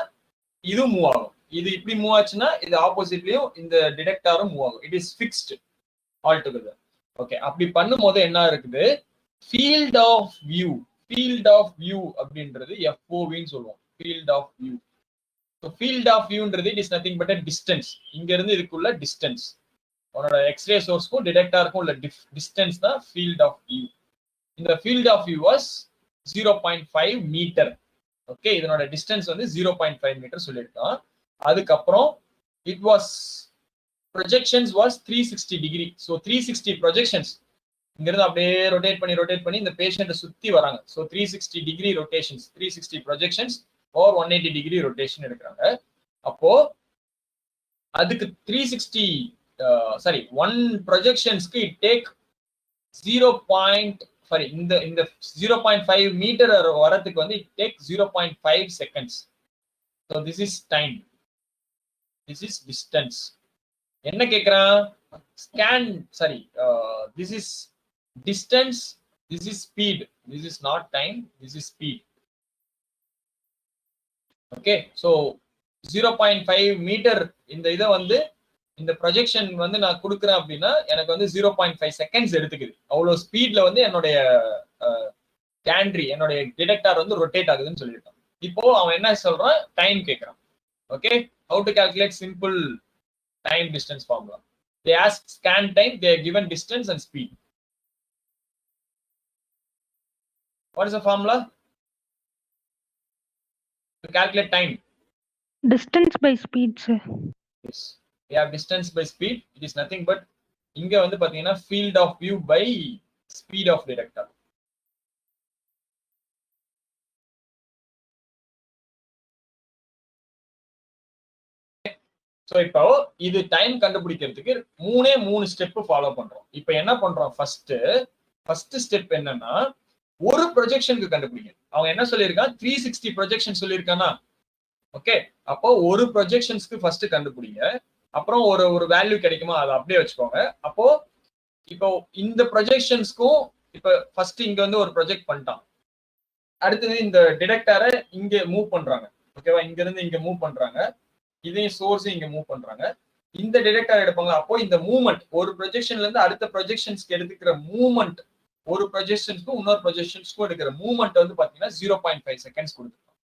இது மூவ் ஆகும், இது இப்படி மூவ் ஆச்சுன்னா இது ஆப்போசிட்லயும் இந்த டிடெக்டரும் மூவ் ஆகும். It is fixed all together. Okay, அப்படி பண்ணும்போது என்ன இருக்குது, ஃபீல்ட் ஆஃப் வியூ அப்படின்றது FOVன்னு சொல்லுவோம். Field of view. So field of வியூன்றது it is nothing but distance. இங்க இருந்து இதுக்குள்ள டிஸ்டன்ஸ், உன்னோட எக்ஸ்ரே சோர்ஸ்க்கும் டிடெக்டருக்கும் உள்ள டிஸ்டன்ஸ் தான் ஃபீல்ட் ஆஃப் வியூ. இந்த field of view was 0.5 metre. Okay, இதனோட டிஸ்டன்ஸ் வந்து 0.5 மீட்டர் சொல்லியிருக்கோம். அதுக்கப்புறம் it was projections was 360 degree. So 360 projections இங்கிருந்து அப்படியே ரொட்டேட் பண்ணி இந்த பேஷண்ட்டை சுத்தி வராங்க. So 360 degree rotations, 360 projections or 180 degree rotation எடுக்கிறாங்க. அப்போ அதுக்கு 360 1 ப்ரொஜெக்ஷன்ஸ்க்கு இட் டேக் 0.5 மீட்டர் வரதுக்கு வந்து it take 0.5 seconds. So this is time, this is distance. என்ன கேட்குறான், this is distance, this is speed. This is not time, this is speed. Okay, so 0.5 metre இந்த இதை வந்து இந்த ப்ரொஜெக்ஷன் வந்து நான் கொடுக்குறேன் அப்படின்னா எனக்கு வந்து 0.5 செகண்ட்ஸ் எடுத்துக்குது. அவ்வளோ ஸ்பீட்ல வந்து என்னுடைய என்னுடைய டிடெக்டர் வந்து ரொட்டேட் ஆகுதுன்னு சொல்லியிருக்கான். இப்போ அவன் என்ன சொல்றான், டைம் கேட்கறான். Okay, how to calculate simple time distance formula. They ask scan time, they are given distance and speed. What is the formula to calculate time? Distance by speed sir. Yes, we have distance by speed. It is nothing but இங்க வந்து பாத்தீங்கன்னா field of view by speed of detector. So இப்போ இது time கண்டுபிடிக்கிறதுக்கு 3 step follow பண்றோம். இப்போ என்ன பண்றோம், ஃபர்ஸ்ட் ஸ்டெப் என்னன்னா ஒரு ப்ரொஜெக்ஷனுக்கு கண்டுபிடிக்கணும். அவங்க என்ன சொல்லியிருக்கான், 360 ப்ரொஜெக்ஷன் சொல்லியிருக்கானா, ஓகே, அப்போ ஒரு ப்ரொஜெக்ஷன்ஸ்க்கு ஃபர்ஸ்ட் கண்டுபிடிங்க. அப்புறம் ஒரு வேல்யூ கிடைக்குமா அதை அப்படியே வச்சுக்கோங்க. அப்போ இப்போ இந்த ப்ரொஜெக்ஷன்ஸ்க்கும் இப்போ ஃபர்ஸ்ட் இங்க வந்து ஒரு ப்ரொஜெக்ட் பண்ணிட்டான். அடுத்தது இந்த டிடெக்டரை இங்க மூவ் பண்றாங்க. ஓகேவா, இங்க இருந்து இங்க மூவ் பண்றாங்க. இதையும் சோர்ஸ் இங்க மூவ் பண்றாங்க. இந்த டிடெக்டர் எடுப்பாங்க. அப்போ இந்த மூவ்மெண்ட் ஒரு ப்ரொஜெக்ஷன்ல இருந்து அடுத்த ப்ரொஜெக்ஷன்ஸ்க்கு எடுத்துக்கிற மூவ்மெண்ட், ஒரு ப்ரொஜெக்ஷன்ஸ்க்கும் இன்னொரு ப்ரொஜெக்ஷன்ஸ்க்கும் எடுக்கிற மூவ்மெண்ட் வந்து பாத்தீங்கன்னா 0.5 செகண்ட்ஸ் கொடுத்துருக்கோம்.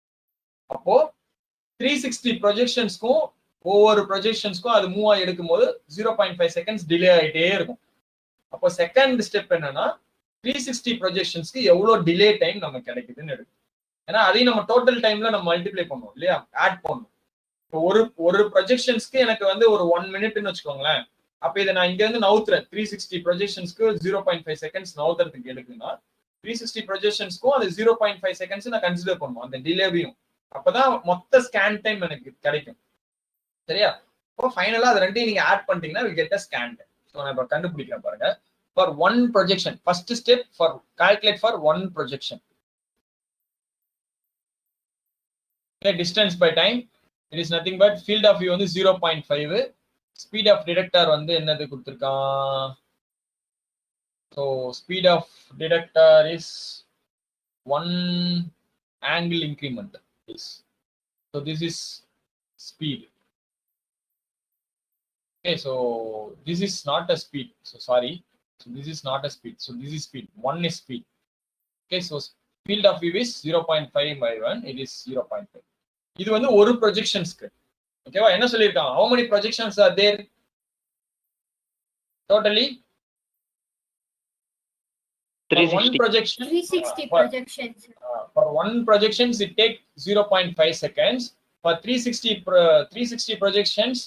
அப்போ 360 ப்ரொஜெக்ஷன்ஸ்க்கும் ஒவ்வொரு ப்ரொஜெக்ஷன்ஸ்க்கும் அது மூவ் ஆகி எடுக்கும் போது 0.5 செகண்ட்ஸ் டிலே ஆகிட்டே இருக்கும். அப்போ செகண்ட் ஸ்டெப் என்னன்னா 360 ப்ரொஜெக்ஷன்ஸ்க்கு எவ்வளவு டிலே டைம் நமக்கு கிடைக்குதுன்னு எடுக்கும். ஏன்னா அதையும் நம்ம டோட்டல் டைம்ல நம்ம மல்டிப்ளை பண்ணுவோம் இல்லையா, ஆட் பண்ணுவோம். இப்போ ஒரு ப்ரொஜெக்ஷன்ஸ்க்கு எனக்கு வந்து ஒரு 1 மினிட்னு வச்சுக்கோங்களேன். அப்ப இதை நான் இங்க இருந்து நவுத்துறேன். 360 ப்ரொஜெக்ஷன்ஸ்க்கு 0.5 செகண்ட்ஸ் நவுத்துறதுக்கு எடுக்குன்னா 360 ப்ரொஜெக்ஷன்ஸ்க்கும் அது 0.5 செகண்ட்ஸ் நான் கன்சிடர் பண்ணுவோம், அந்த டிலேவையும். அப்பதான் மொத்த ஸ்கேன் டைம் எனக்கு கிடைக்கும். சரியா? இப்போ ஃபைனலா அது ரெண்டையும் நீங்க ஆட் பண்ணிட்டீங்கன்னா will get a scan time. So நான் இப்போ கண்டுபிடிக்கிறேன் பாருங்க. For one projection, first step for calculate for one projection. Distance by time, it is nothing but field of view வந்து 0.5. ஸ்பீட் ஆஃப் டிடெக்டர் வந்து என்னது கொடுத்துருக்கான்? So speed of detector is 1 angle increment. So this is speed. Okay, so this is not a speed. So sorry. So this is not a speed. So this is speed. 1 is speed. Okay, so field of view is 0.5 by 1. It is 0.5. இது வந்து ஒரு ப்ரொஜெக்ஷன்ஸ்க்கு. ஓகேவா, என்ன சொல்லியிருக்காங்க? How many projections are there totally? 360. One projection. 360 projections. For one projections, it takes 0.5 seconds. For 360 projections,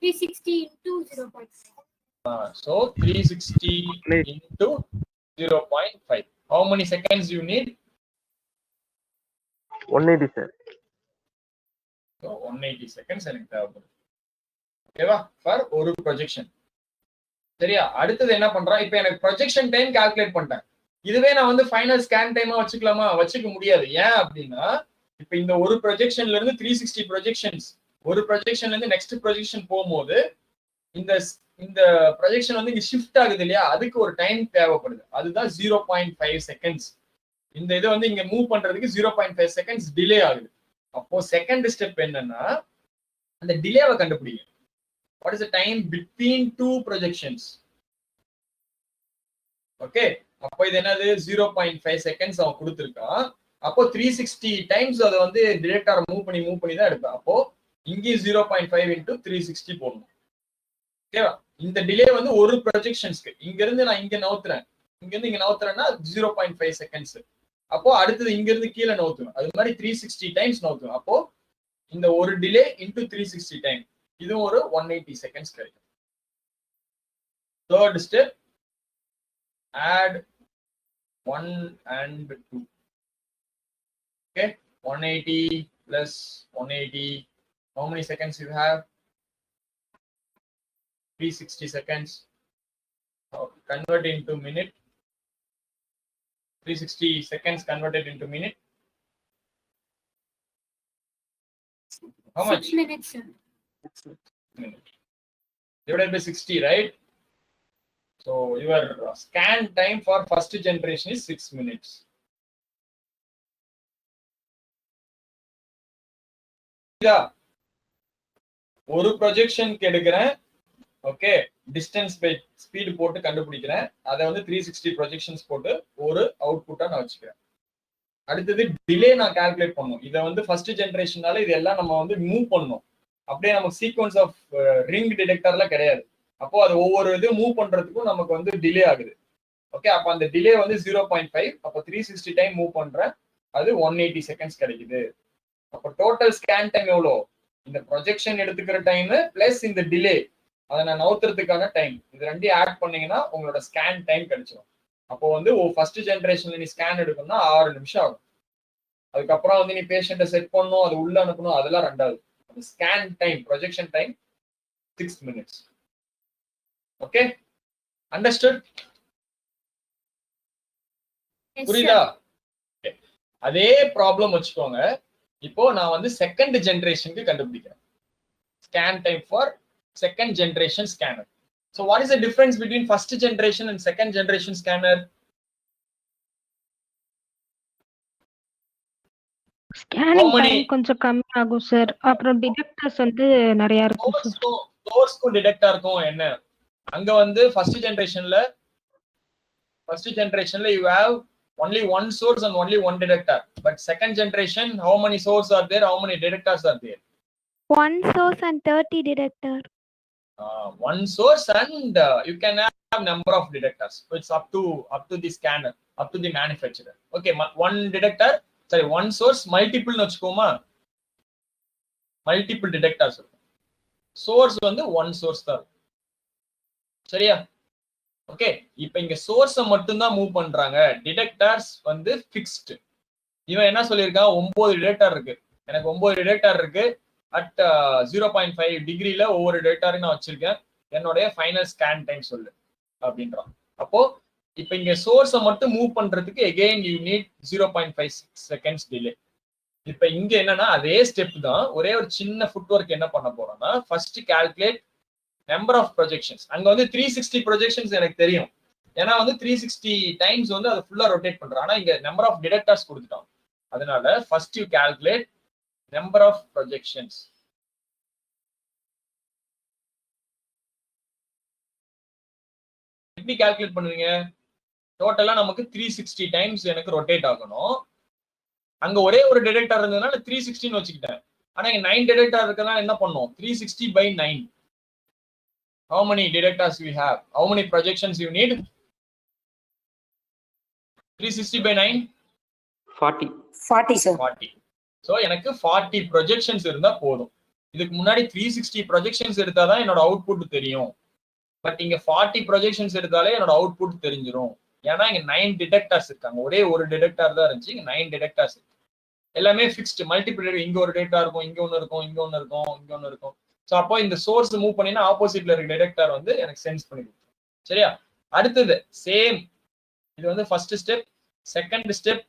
360 into 0.5. so 360 into 0.5. How many seconds you need? 180 sir. So 180 seconds எனக்கு தேவைப்படுது. ஓகேவா, for ஒரு ப்ரொஜெக்ஷன். சரியா? அடுத்தது என்ன பண்றோம்? இப்போ எனக்கு ப்ரொஜெக்ஷன் டைம் கால்குலேட் பண்ணிட்டேன். இதுவே நான் வந்து ஃபைனல் ஸ்கேன் டைமா வச்சுக்கலாமா? வச்சுக்க முடியாது. ஏன் அப்படின்னா இப்போ இந்த ஒரு ப்ரொஜெக்ஷன்ல இருந்து 360 ப்ரொஜெக்ஷன்ஸ், ஒரு ப்ரொஜெக்ஷன்ல இருந்து நெக்ஸ்ட் ப்ரொஜெக்ஷன் போகும்போது இந்த ப்ரொஜெக்ஷன் வந்து இங்க ஷிஃப்ட் ஆகுது இல்லையா, அதுக்கு ஒரு டைம் தேவைப்படுது. அதுதான் 0.5 செகண்ட்ஸ். இந்த இதை வந்து இங்க மூவ் பண்றதுக்கு 0.5 செகண்ட்ஸ் டிலே ஆகுது. அப்போ செகண்ட் ஸ்டெப் என்னன்னா அந்த டிலேவை கண்டுபிடிங்க. What is the time between two projections? Okay, அப்போ இது என்னது 0.5 செகண்ட்ஸ் அவன் கொடுத்துருக்கான். அப்போ 360 டைம்ஸ் அதை வந்து டிரெக்டர் மூவ் பண்ணி தான் எடுப்பேன். அப்போ இங்கேயும் 0.5 into 360 போடணும். ஓகேவா, இந்த டிலே வந்து ஒரு ப்ரொஜெக்ஷன்ஸ்க்கு. இங்க இருந்து நான் இங்க நவுத்துறேன், இங்க இருந்து இங்க நவுத்துறேன்னா 0.5 செகண்ட்ஸ். அப்போ அடுத்தது இங்க இருந்து கீழே நவுத்துவேன். அது மாதிரி 360 டைம்ஸ் நவுத்துவேன். அப்போ இந்த ஒரு டிலே இன்டு 360 டைம், இதுவும் ஒரு 180 செகண்ட்ஸ் கிடைக்கும். Third step, add 1 and 2. Okay, 180 plus 180. How many seconds you have? 360 seconds. So convert into minute. 360 seconds converted into minute. How much? 6 minutes, sir. 6 minutes. Divided by 60, right? So your scan time for first generation is 6 minutes. ஒரு ப்ரொஜெக்ஷனுக்கு எடுக்கிறேன். Okay, distance by speed போட்டு கண்டுபிடிக்கிறேன். அதை வந்து 360 projections போட்டு ஒரு அவுட்புட்டா நான் வச்சுக்கிறேன். அடுத்தது டிலே நான் கால்குலேட் பண்ணணும். இதை வந்து ஃபர்ஸ்ட் ஜென்ரேஷனால இதெல்லாம் நம்ம வந்து மூவ் பண்ணணும். அப்படியே நமக்கு சீக்வன்ஸ் ஆஃப் ரிங் டிடெக்டர்லாம் கிடையாது. அப்போ அது ஒவ்வொரு இது மூவ் பண்றதுக்கும் நமக்கு வந்து டிலே ஆகுது. ஓகே, அப்போ அந்த டிலே வந்து 0.5. அப்போ 360 டைம் மூவ் பண்றேன், அது 180 செகண்ட்ஸ் கிடைக்குது. அப்போ டோட்டல் ஸ்கேன் டைம் எவ்வளோ? இந்த ப்ரொஜெக்ஷன் எடுத்துக்கிற டைம் பிளஸ் இந்த டிலே, அதை நான் நவுத்துறதுக்கான டைம், இது ரெண்டையும் ஆட் பண்ணீங்கன்னா உங்களோட ஸ்கேன் டைம் கிடைச்சிடும். அப்போ வந்து ஃபர்ஸ்ட் ஜென்ரேஷன்ல நீ ஸ்கேன் எடுக்கணும்னா 6 நிமிஷம் ஆகும். அதுக்கப்புறம் வந்து நீ பேஷண்ட்டை செட் பண்ணணும், அது உள்ள அனுப்பணும், அதெல்லாம் ரெண்டாவது. Scan time, projection time 6 minutes. Okay, understood? Yes, புரியுதா? sir. அதே ப்ராப்ளம் வச்சுக்கோங்க. இப்போ நான் வந்து செகண்ட் ஜெனரேஷனுக்கு கண்டுபிடிக்கிறேன். Scan time for second generation scanner. So what is the difference between first generation and second generation scanner? Scanning time கொஞ்சம் கம்மி ஆகும் சார். அப்புறம் டிடெக்டர்ஸ் வந்து நிறைய இருக்கும் சார். சோர்ஸ்க்கும் டிடெக்டருக்கும் என்ன, அங்க வந்து first ஜெனரேஷன்ல you have only one source and only one detector, but second generation how many sources are there, how many detectors are there? One source and 30 detector. One source and you can have number of detectors, so it's up to the scanner, up to the manufacturer. Okay, one detector, sorry, one source, multiple வச்சுக்கோமா, multiple detectors இருக்கும். source வந்து one source தான். சரியா? Okay, இப்போ இங்க சோர்ஸை மட்டும் தான் move பண்றாங்க, டிடெக்டர்ஸ் வந்து ஃபிக்ஸ்டு. இவன் என்ன சொல்லியிருக்கான், 9 டிடெக்டர் இருக்கு, எனக்கு 9 டிடெக்டர் இருக்கு, அட் 0.5 டிகிரில ஒவ்வொரு டிடெக்டரையும் நான் வச்சிருக்கேன், என்னுடைய ஃபைனல் ஸ்கேன் டைம் சொல்லு அப்படின்றான். அப்போ இப்போ இங்க சோர்ஸை மட்டும் மூவ் பண்றதுக்கு again you need 0.5 seconds delay. இப்போ இங்க என்னன்னா அதே ஸ்டெப் தான், ஒரே ஒரு சின்ன ஃபுட் ஒர்க் என்ன பண்ண போறோம்னா, first calculate number of projections. அங்க வந்து 360 ப்ரொஜெக்ஷன்ஸ் எனக்கு தெரியும், ஏன்னா வந்து 360 டைம்ஸ் வந்து அதை ஃபுல்லா ரொட்டேட் பண்றேன். ஆனா இங்க நம்பர் ஆஃப் டிடெக்டர்ஸ் கொடுத்துட்டோம், அதனால first you calculate number of projections. எப்படி கால்குலேட் பண்ணுவீங்க, டோட்டலா நமக்கு 360 டைம்ஸ் எனக்கு ரொட்டேட் ஆகணும். அங்க ஒரே ஒரு டிடெக்டர் இருந்ததுனால 360 வச்சுக்கிட்டேன். ஆனா இங்க 9 டிடெக்டர் இருக்கிறதுனால என்ன பண்ணோம், 360 by 9. How many detectors we have? How many projections you need? 360 by 9? 40. 40 sir. 40. So எனக்கு 40 projections இருந்தா போதும். இதுக்கு முன்னாடி 360 projections எடுத்தாதான் என்னோட அவுட்புட் தெரியும். பட் இங்க 40 projections எடுத்தாலே என்னோட அவுட்புட் தெரிஞ்சிரும். ஏன்னா இங்க 9 டிடெக்டர்ஸ் இருக்காங்க, ஒரே ஒரு டிடெக்டர் தான் இருந்துச்சு, இங்க 9 டிடெக்டர்ஸ் இருக்கு. எல்லாமே ஃபிக்ஸ்டு, மல்டிபிள், இங்க ஒரு டேட்டா இருக்கும், இங்க ஒன்னு இருக்கும், இங்க ஒன்னு இருக்கும், இங்க ஒன்னு இருக்கும். ஸோ அப்போ இந்த சோர்ஸ் மூவ் பண்ணினா ஆப்போசிட்ல இருக்க டிடெக்டர் வந்து எனக்கு சென்ஸ் பண்ணி கொடுக்கும். சரியா? அடுத்தது சேம், இது வந்து first step. Second step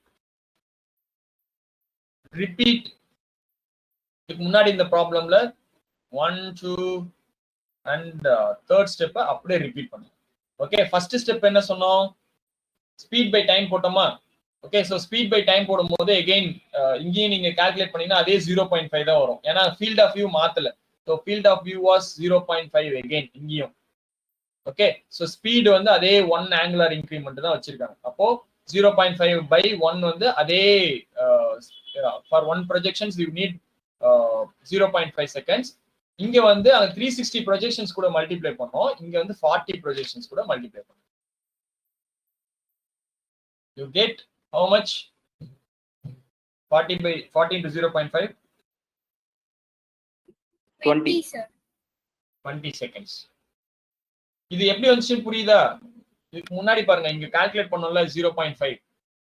repeat. இதுக்கு முன்னாடி இந்த ப்ராப்ளம்ல 1 2 அண்ட் தேர்ட் ஸ்டெப் அப்படியே ரிப்பீட் பண்ணுங்க. ஓகே, ஃபர்ஸ்ட் ஸ்டெப் என்ன சொன்னோம், ஸ்பீட் பை டைம் போட்டோமா. Okay, so speed by time போடும்போது எகெயின் இங்கேயும் நீங்க கால்குலேட் பண்ணீங்கன்னா அதே 0.5 தான் வரும், ஏன்னா ஃபீல்ட் ஆஃப் வியூ மாத்தல. So field of view was 0.5 again இங்கேயும். ஓகே, ஸோ ஸ்பீடு வந்து அதே 1 angular increment தான் வச்சிருக்காங்க. அப்போ 0.5 by 1 வந்து அதே for 1 projections you need 0.5 seconds. இங்க வந்து அந்த 360 projections கூட மல்டிப்ளை பண்ணோம், இங்க வந்து 40 projections கூட மல்டிப்ளை பண்ணோம். You get how much? 40 by 40 into 0.5? 20 sir. 20 seconds. இது எப்படி வந்துச்சுன்னு புரியுதா? இதுக்கு முன்னாடி பாருங்க, இங்க கால்குலேட் பண்ணோம்ல 0.5,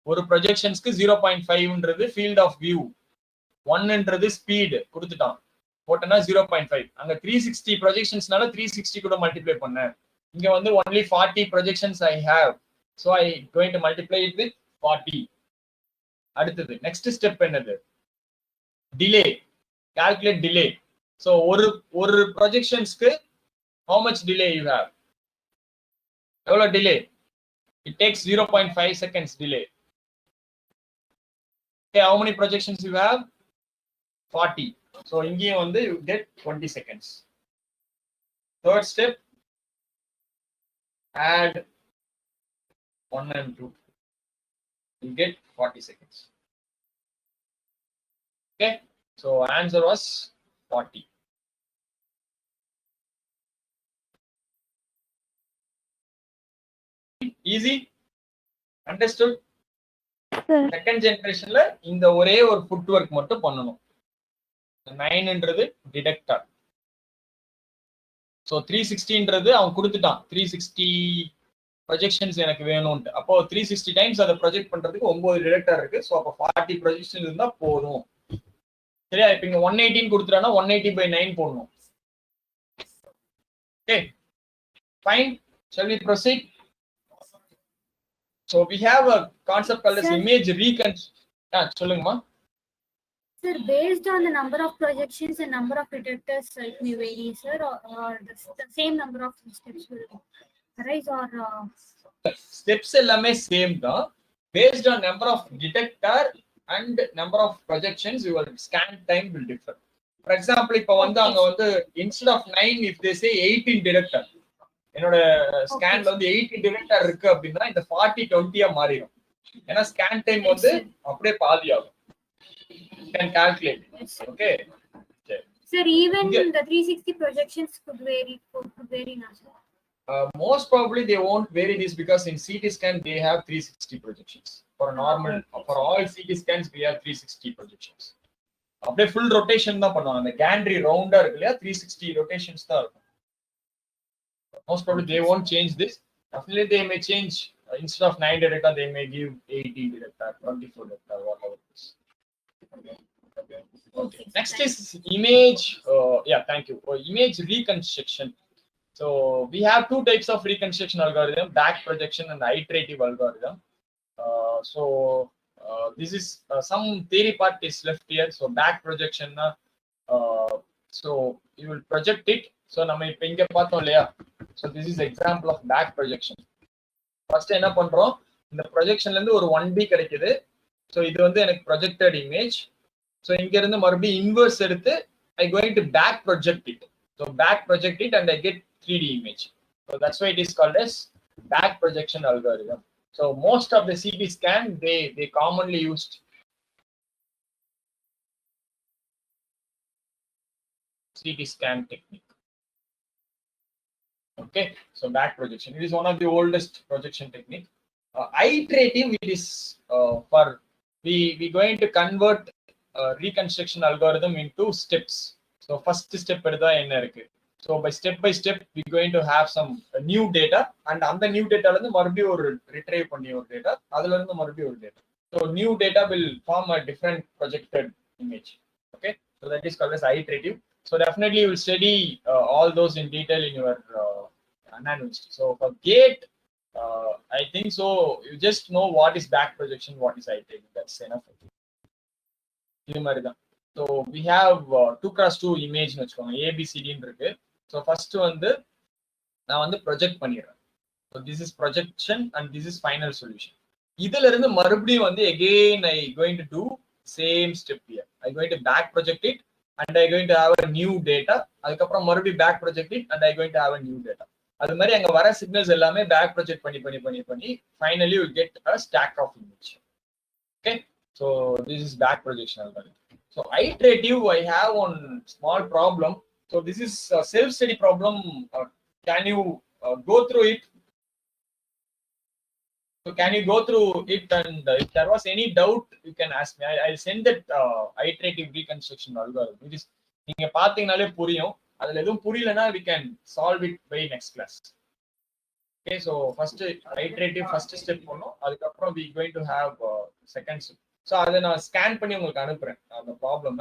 ஒரு ப்ரொஜெக்ஷன்ஸ்க்கு 0.5ன்றது ஃபீல்ட் ஆஃப் வியூ, 1ன்றது ஸ்பீடு கொடுத்துட்டான், போட்டனா 0.5. அங்க 360 ப்ரொஜெக்ஷன்ஸ்னால 360 கூட மல்டிப்ளை பண்ணேன். இங்க வந்து only 40 projections I have, so I going to multiply it with 40. அடுத்தது நெக்ஸ்ட் ஸ்டெப் என்னது, டிலே. Calculate delay. So ஒரு ப்ரொஜெக்ஷன்ஸ்க்கு how much delay you have? எவ்வளவு delay? It takes 0.5 seconds delay. Okay, how many projections you have? 40. So இங்கேயும் வந்து you get 20 seconds. Third step, add 1 and 2. You get 40 seconds. Okay, so answer was 40. Easy? Understood? Second ஜெனரேஷன்ல இந்த ஒரே ஒரு food work மட்டும் பண்ணணும். 9ன்றது detector. So 360ன்றது அவன் கொடுத்துட்டான், 360 projections எனக்கு வேணும்ட்டு. அப்போ 360 டைம்ஸ் அதை ப்ரொஜெக்ட் பண்றதுக்கு 9 டிடெக்டர் இருக்கு. ஸோ அப்போ 40 ப்ரொஜெக்ஷன் இருந்தா போதும். சரியா? இப்போ இங்க 180 கொடுத்துட்டானா 180 by 9 போடணும். Okay, fine. Shall we proceed? So we have a concept called as image reconstruction. சொல்லுங்கம்மா. Sir, based on the number of projections and number of detectors, it may vary, sir, or the same number of steps will arise, or steps எல்லாமே same தான். Based on number of detector and number of projections, your scan time will differ. For example, இப்போ வந்து அங்க வந்து instead of 9, if they say 18 detector, என்னோட ஸ்கேன்ல வந்து 18 detector இருக்கு அப்படின்னா இந்த 40-20 மாறிடும். ஏன்னா ஸ்கேன் டைம் வந்து அப்படியே பாதி ஆகும். You can calculate. Okay. Sir, even the 360 projections could vary now, sir. Most probably they won't vary this because in CT scan they have 360 projections. For normal, for all CT scans we have 360 projections. அப்படியே full rotation தான் பண்ணுவாங்க. அந்த gantry ரவுண்டா இருக்கு இல்லையா, 360 rotations தான் இருக்கும். Most probably they won't change this. Definitely they may change. Instead of 9 detector, they may give 18 detector, 24 detector, whatever it is. Okay. Next is image. Yeah, thank you. Image reconstruction. So we have two types of reconstruction algorithm: back projection and iterative algorithm. This is some theory part is left here. So back projection. So you will project it. So நம்ம இப்ப இங்க பார்த்தோம் இல்லையா, so this is example of back projection. First என்ன பண்றோம், இந்த ப்ரொஜெக்ஷன்ல இருந்து ஒரு 1D கிடைக்குது. ஸோ இது வந்து எனக்கு ப்ரொஜெக்டட் இமேஜ். ஸோ இங்க இருந்து மறுபடியும் இன்வர்ஸ் எடுத்து I going to back project it. So back project it and I get 3D image. So that's why it is called as back projection algorithm. So most of the CT scan they commonly used CT scan technique. Okay, so back projection, it is one of the oldest projection technique. Iterative, it is for we going to convert reconstruction algorithm into steps. So first step edha enna irukku, so by step we going to have some new data, and on the new data la irundhu marubiyum or retrieve panni or data, adula irundhu marubiyum or data. So new data will form a different projected image. Okay, so that is called as iterative. So definitely you will study all those in detail in your analysis. So for gate, I think so you just know what is back projection, what is iterative. That's enough. So we have 2x2 image னு வெச்சுக்கோங்க, ABCD ன்னு இருக்கு. So first வந்து நான் வந்து project பண்ணிடுறேன். So this is projection and this is final solution. இதுல இருந்து மறுபடியும் வந்து again I going to do same step here. I going to back project it and I going to have a new data. அதுக்கப்புறம் மறுபடியும் back project it and I going to have a new data. அது மாதிரி அங்க வர signals எல்லாமே back project பண்ணி finally you get a stack of image. Okay, so this is back projection algorithm. So iterative, I have one small problem. So this is a self study problem. Can you go through it? So can you go through it, and if there was any doubt you can ask me. I'll send that iterative reconstruction algorithm. It is நீங்க பாத்தீங்கனாலே புரியும். அதுல எதுவும் புரியலனா we can solve it by next class. Okay, so first iterative first step பண்ணோம், அதுக்கப்புறம் we going to have second step. So அதை நான் scan பண்ணி உங்களுக்கு அனுப்புறேன் அந்த ப்ராப்ளம்.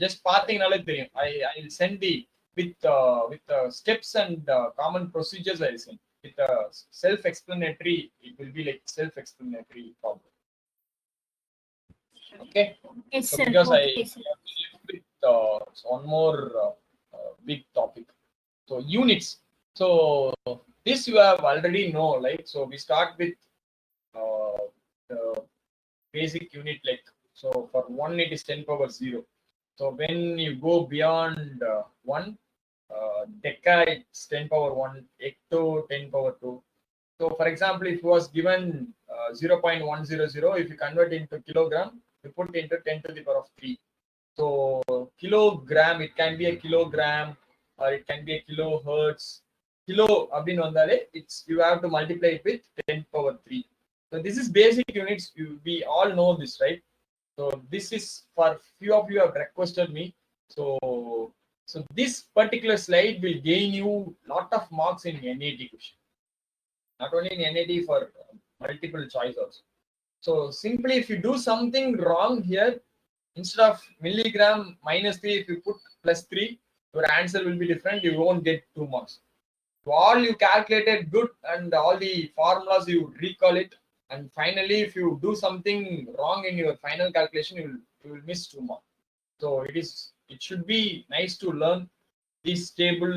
ஜஸ்ட் பாத்தீங்கனாலே தெரியும். I will send the with steps and common procedures. I will send with self explanatory. It will be like self explanatory problem. Okay, Yes, so sir. because Okay, I sir. with one more big topic. So units. So this you have already know, right? So we start with the basic unit, like, so for 1 it is 10 power 0. So when you go beyond 1, deca it's 10 power 1, hecto 10 power 2. So for example, if it was given 0.100, if you convert into kilogram, you put into 10 to the power of 3. So kilogram, it can be a kilogram or it can be a kilohertz. Kilo abdin vandale, it's you have to multiply it with 10 power 3. So this is basic units. We all know this, right? So this is for few of you have requested me. So this particular slide will gain you lot of marks in NAT question. Not only in NAT, for multiple choice also. So simply if you do something wrong here, instead of milligram -3, if you put +3, your answer will be different. You won't get 2 marks. So all you calculated good and all the formulas you recall it. And finally, if you do something wrong in your final calculation, you will miss 2 marks. So it should be nice to learn this table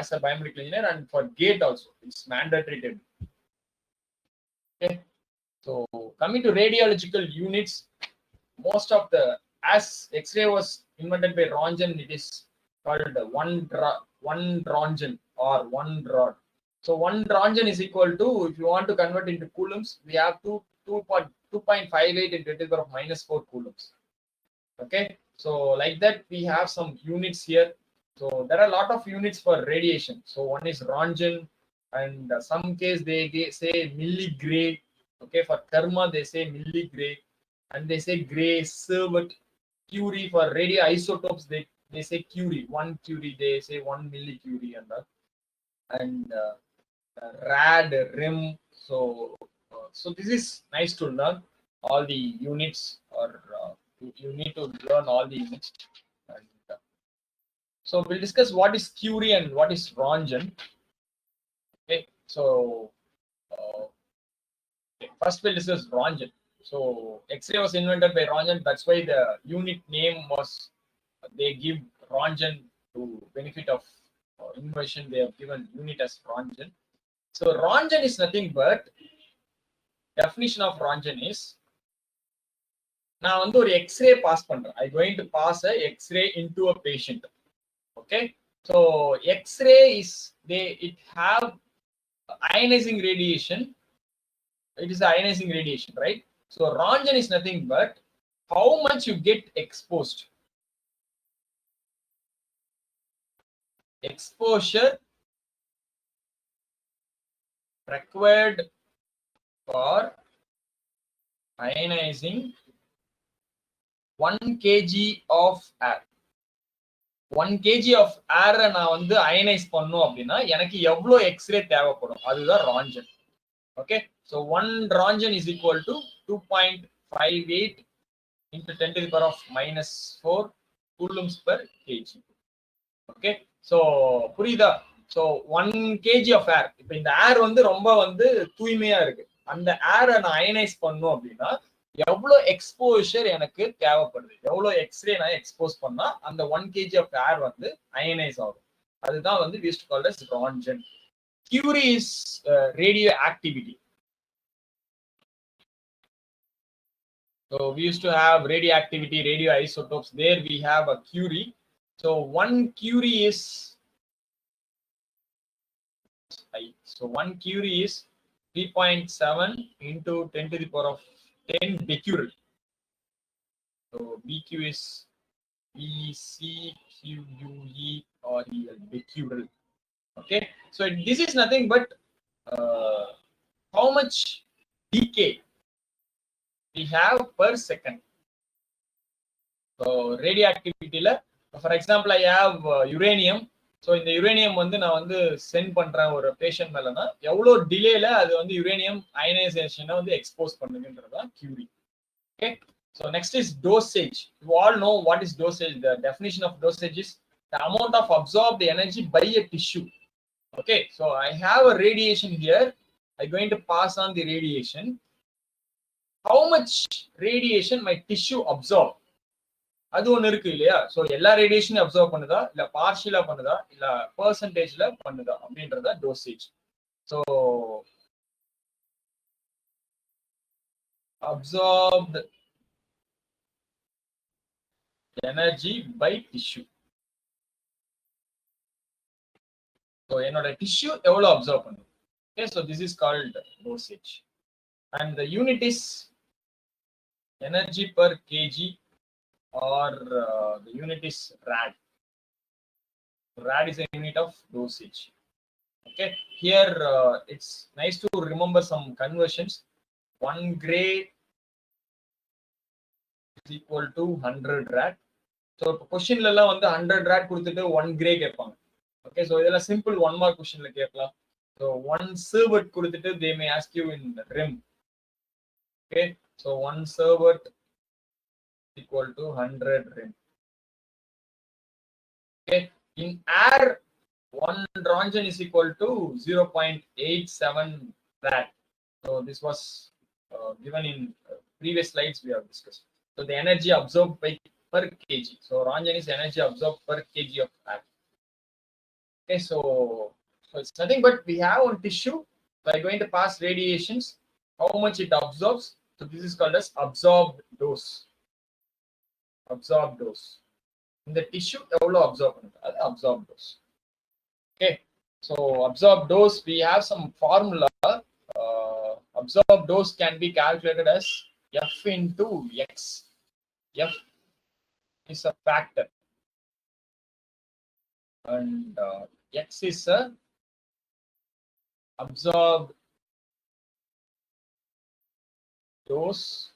as a biomedical engineer, and for GATE also, it's mandatory table. Okay. So coming to radiological units, most of the, as X-ray was invented by Röntgen, it is called one Röntgen or one rod. So one Röntgen is equal to, if you want to convert into coulombs, we have 2.58 into 10 to the power of -4 coulombs. Okay, so like that we have some units here. So there are a lot of units for radiation. So one is Röntgen, and some case they say milligray. Okay, for therma they say milligray, and they say gray, sievert, Curie. For radioisotopes they say Curie, 1 Curie, they say 1 millicurie, and rad, rim. So so this is nice to learn all the units, or you need to learn all the units. And so we'll discuss what is Curie and what is Röntgen. Okay, so first we'll discuss Röntgen. So X-ray was invented by Röntgen. That's why the unit name was, they give Röntgen to benefit of invention. They have given unit as Röntgen. So Röntgen is nothing but, definition of Röntgen is, நான் வந்து ஒரு x ray pass பண்றேன். I going to pass a X-ray into a patient. Okay, so X-ray is, it have ionizing radiation. It is ionizing radiation, right? So Röntgen is nothing but how much you get exposed. Exposure required for ionizing 1 kg of air. 1 kg of air நான் வந்து அயனைஸ் பண்ணும் அப்படின்னா எனக்கு எவ்வளவு x ray தேவைப்படும், அதுதான் Röntgen. Okay, so 1 Röntgen is equal to 2.58 into 10 to the power of -4 coulombs per kg. Okay, so புரியுதா? So 1 kg of air, இப்போ இந்த ஏர் வந்து ரொம்ப வந்து தூய்மையா இருக்கு, அந்த ஏரை நான் அயனைஸ் பண்ணும் அப்படின்னா எவ்வளவு எக்ஸ்போஷர் எனக்கு தேவைப்படுது, எவ்வளவு எக்ஸ்ரே நான் எக்ஸ்போஸ் பண்ணா அந்த 1 kg of air வந்து அயனைஸ் ஆகும், அதுதான் வந்து we used to call as Röntgen. Curie is radioactivity. So we used to have radioactivity, radioisotopes. There we have a Curie. So 1 Curie is, so 1 Curie is 3.7 into 10 to the power of 10 becquerel. So BQ is BCQUE becquerel. Okay, so this is nothing but how much decay we have per second. So radioactivity la, for example I have uranium. So இந்த uranium வந்து நான் வந்து send பண்றேன் ஒரு patient மேலனா எவ்வளவு டிலேல அது வந்து uranium அயனைசேஷனை வந்து expose பண்ணுதுன்றதா Curie. Okay, so next is dosage. You all know what is dosage. The definition of dosage is the amount of absorbed energy by a tissue. Okay, so I have a radiation here. I'm going to pass on the radiation. How much radiation my tissue absorb, அது ஒண்ணு இருக்கு இல்லையா? So எல்லா ரேடியேஷனும் observe பண்ணுதா, இல்ல பார்ஷியலா பண்ணுதா, இல்ல பெர்சன்டேஜ்ல பண்ணுதா அப்படின்றத dosage. So absorbed energy by tissue. So என்னோட டிஷ்யூ எவ்வளவு அப்சர்வ் பண்ணுது. Okay, so this is called dosage, and the unit is energy per kg, or the unit is rad. Rad is a unit of dosage. Okay, here it's nice to remember some conversions. 1 gray is equal to 100 rad. So question la வந்து 100 rad கொடுத்துட்டு 1 gray கேட்பாங்க. Okay, so இதெல்லாம் simple 1 mark questionல கேட்கலாம். So 1 sievert கொடுத்துட்டு they may ask you in rim. Okay, so 1 sievert equal to 100 rim. Okay, in air 1 Röntgen is equal to 0.87 rad. So this was given in previous slides we have discussed. So the energy absorbed by per kg. So Ranjan is energy absorbed per kg of air. Okay, so it's nothing but we have on tissue by going to pass radiations, how much it absorbs. So this is called as absorbed dose. Absorbed dose. In the tissue, absorbed dose. Okay, so absorbed dose, we have some formula. Absorbed dose can be calculated as F into X. F is a factor, and X is a absorbed dose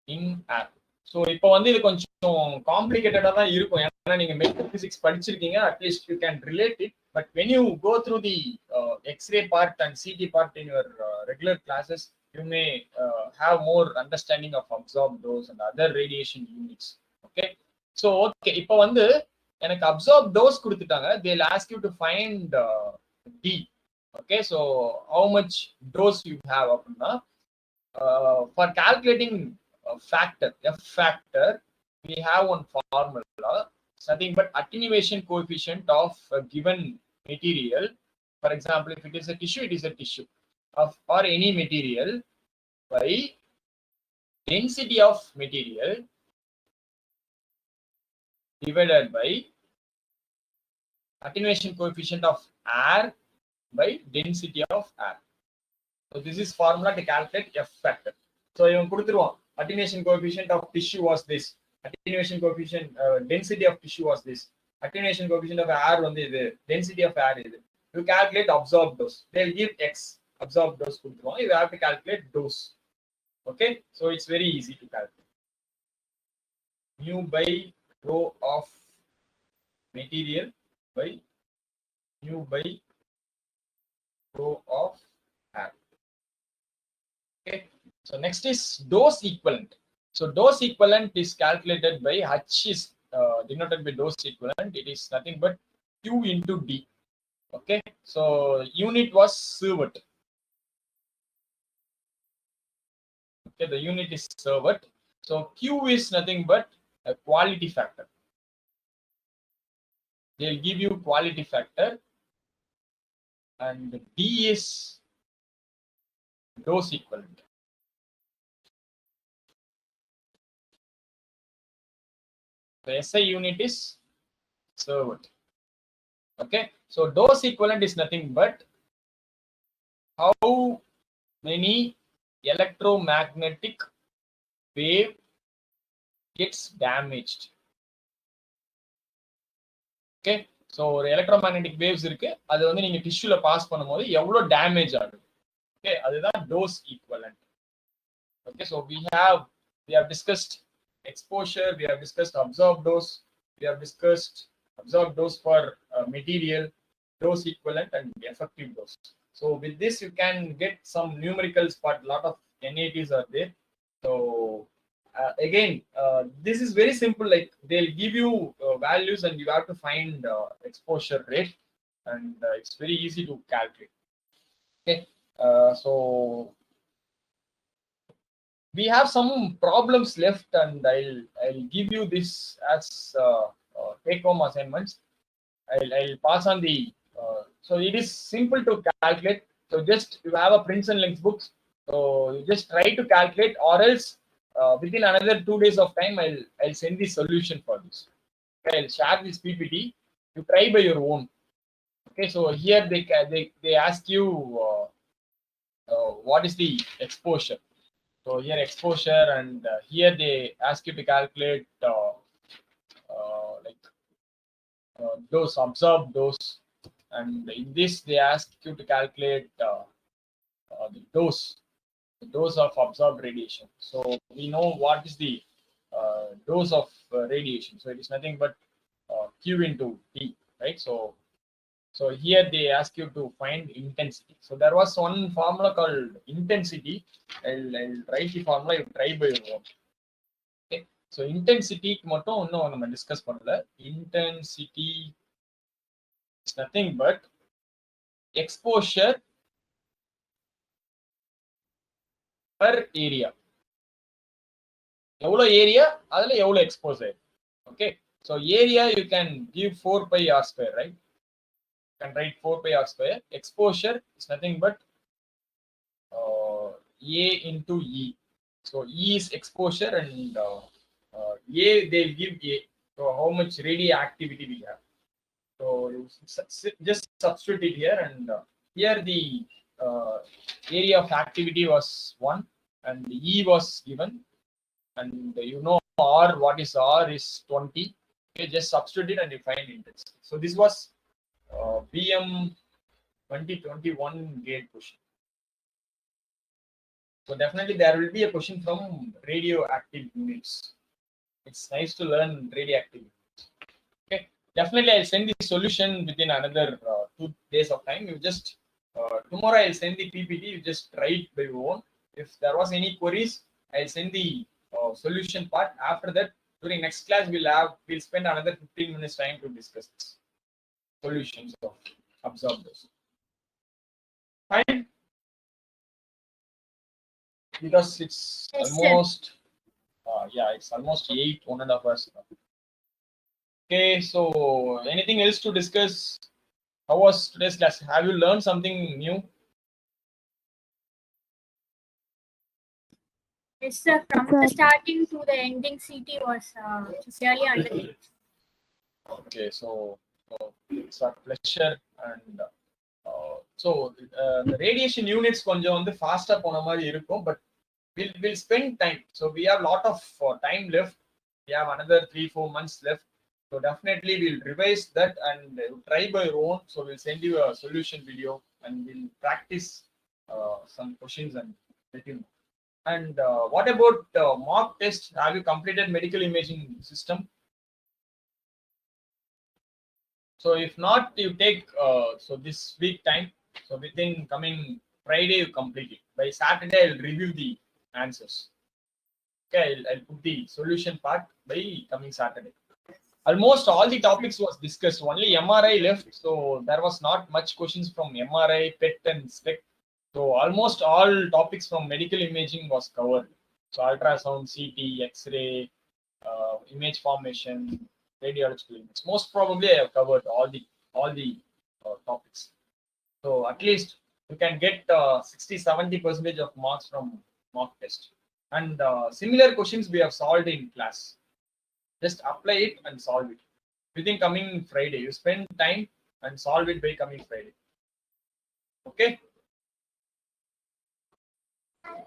in air. So இப்போ வந்து இது கொஞ்சம் காம்ப்ளிகேட்டடா தான் இருக்கும், ஏன்னா நீங்க medical physics படிச்சிருக்கீங்க, at least you can relate it. But when you go through the X-ray part and CT part in your regular classes, you may have more understanding of absorb dose and other radiation units. Okay, so okay, இப்போ வந்து எனக்கு absorb dose கொடுத்துட்டாங்க. They will ask you to find D. Okay, so how much dose you have அப்படின்னா, for calculating factor, F factor, we have one formula. It's nothing but attenuation coefficient of a given material. For example, if it is a tissue, it is a tissue of or any material by density of material divided by attenuation coefficient of air by density of air. So this is formula to calculate F factor. So இவன் கொடுத்துருவான், attenuation coefficient of tissue was this, attenuation coefficient density of tissue was this, attenuation coefficient of air வந்து இது, density of air இது. You calculate absorbed dose, they'll give X absorbed dose கொடுத்துருவான், you have to calculate dose. Okay, so it's very easy to calculate. Mu by rho of material by mu by rho of air. Okay, so next is dose equivalent. So dose equivalent is calculated by H is denoted by dose equivalent. It is nothing but Q into D. Okay, so unit was sievert. Okay, the unit is sievert. So Q is nothing but a quality factor. They'll give you quality factor, and D is dose equivalent. The SI unit is sievert. Okay, so dose equivalent is nothing but how many electromagnetic wave gets damaged. Okay, so ஒரு electromagnetic waves இருக்கு, அது வந்து நீங்க டிஷ்யூல pass பண்ணும்போது எவ்வளவு damage ஆகுது. Okay, அதுதான் dose equivalent. Okay, so we have discussed exposure, we have discussed absorbed dose, we have discussed absorbed dose for material, dose equivalent and effective dose. So with this you can get some numericals, but a lot of NATs are there. So again, this is very simple, like they'll give you values and you have to find exposure rate, and it's very easy to calculate. Okay, so we have some problems left, and I'll give you this as take home assignments. I'll pass on the so it is simple to calculate. So just you have a Prince and Length books, so you just try to calculate, or else within another 2 days of time I'll send the solution for this. Okay, I'll share this PPT, you try by your own. Okay, so here they ask you what is the exposure. So here exposure, and here they ask you to calculate dose, absorbed dose, and in this they ask you to calculate the dose of absorbed radiation. So we know what is the dose of radiation. So it is nothing but Q into T, right? So here they ask you to find intensity. So there was one formula called intensity. I'll write the formula, you try by your own. Okay, so intensity மட்டும் இன்னும் நம்ம discuss பண்ணல. Intensity is nothing but exposure per area. எவ்வளோ area அதுல எவ்வளோ expose ஆயிருக்கு. Okay, so area you can give 4 pi r square, right? You can write 4 pi r square. Exposure is nothing but A into E. So E is exposure and A they'll give A. So how much radioactivity we have. So you just substitute it here, and here the area of activity was 1 and the E was given, and you know R, what is R is 20. Okay, just substitute it and you find intensity. So this was BM 2021 gate question. So definitely there will be a question from radioactive units. It's nice to learn radioactive units. Okay, definitely I'll send the solution within another 2 days of time. You just tomorrow I'll send the PPT. You just write by your own. If there was any queries, I'll send the solution part. After that, during next class we'll spend another 15 minutes time to discuss this solutions of absorbers. Fine, because it's almost it's almost 1.5 hours now. Okay, so anything else to discuss? How was today's class? Have you learned something new? Yes, sir. From the starting to the ending, CT was really under. Okay, so it's a pleasure. And so the radiation units கொஞ்சம் வந்து ஃபாஸ்டா போன மாதிரி இருக்கும், but we'll spend time. So we have a lot of time left. We have another 3-4 months left. So definitely we'll revise that and try by your own. So we'll send you a solution video and we'll practice some questions and let you know. And what about mock test? Have you completed medical imaging system? So if not, you take so this week time. So within coming Friday, you complete it. By Saturday, I'll review the answers. Okay, I'll put the solution part by coming Saturday. Almost all the topics was discussed. Only MRI left, so there was not much questions from MRI, PET, and SPECT. So almost all topics from medical imaging was covered. So ultrasound, CT, X-ray, image formation, radiological image. Most probably I have covered all the topics. So at least you can get 60-70% of marks from mock test. And similar questions we have solved in class. Just apply it and solve it within coming Friday. You spend time and solve it by coming Friday. Okay.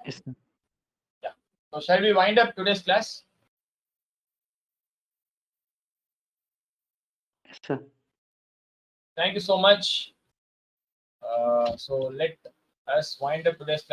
Yes, sir. Yeah. So shall we wind up today's class? Yes, sir. Thank you so much. So let us wind up today's class.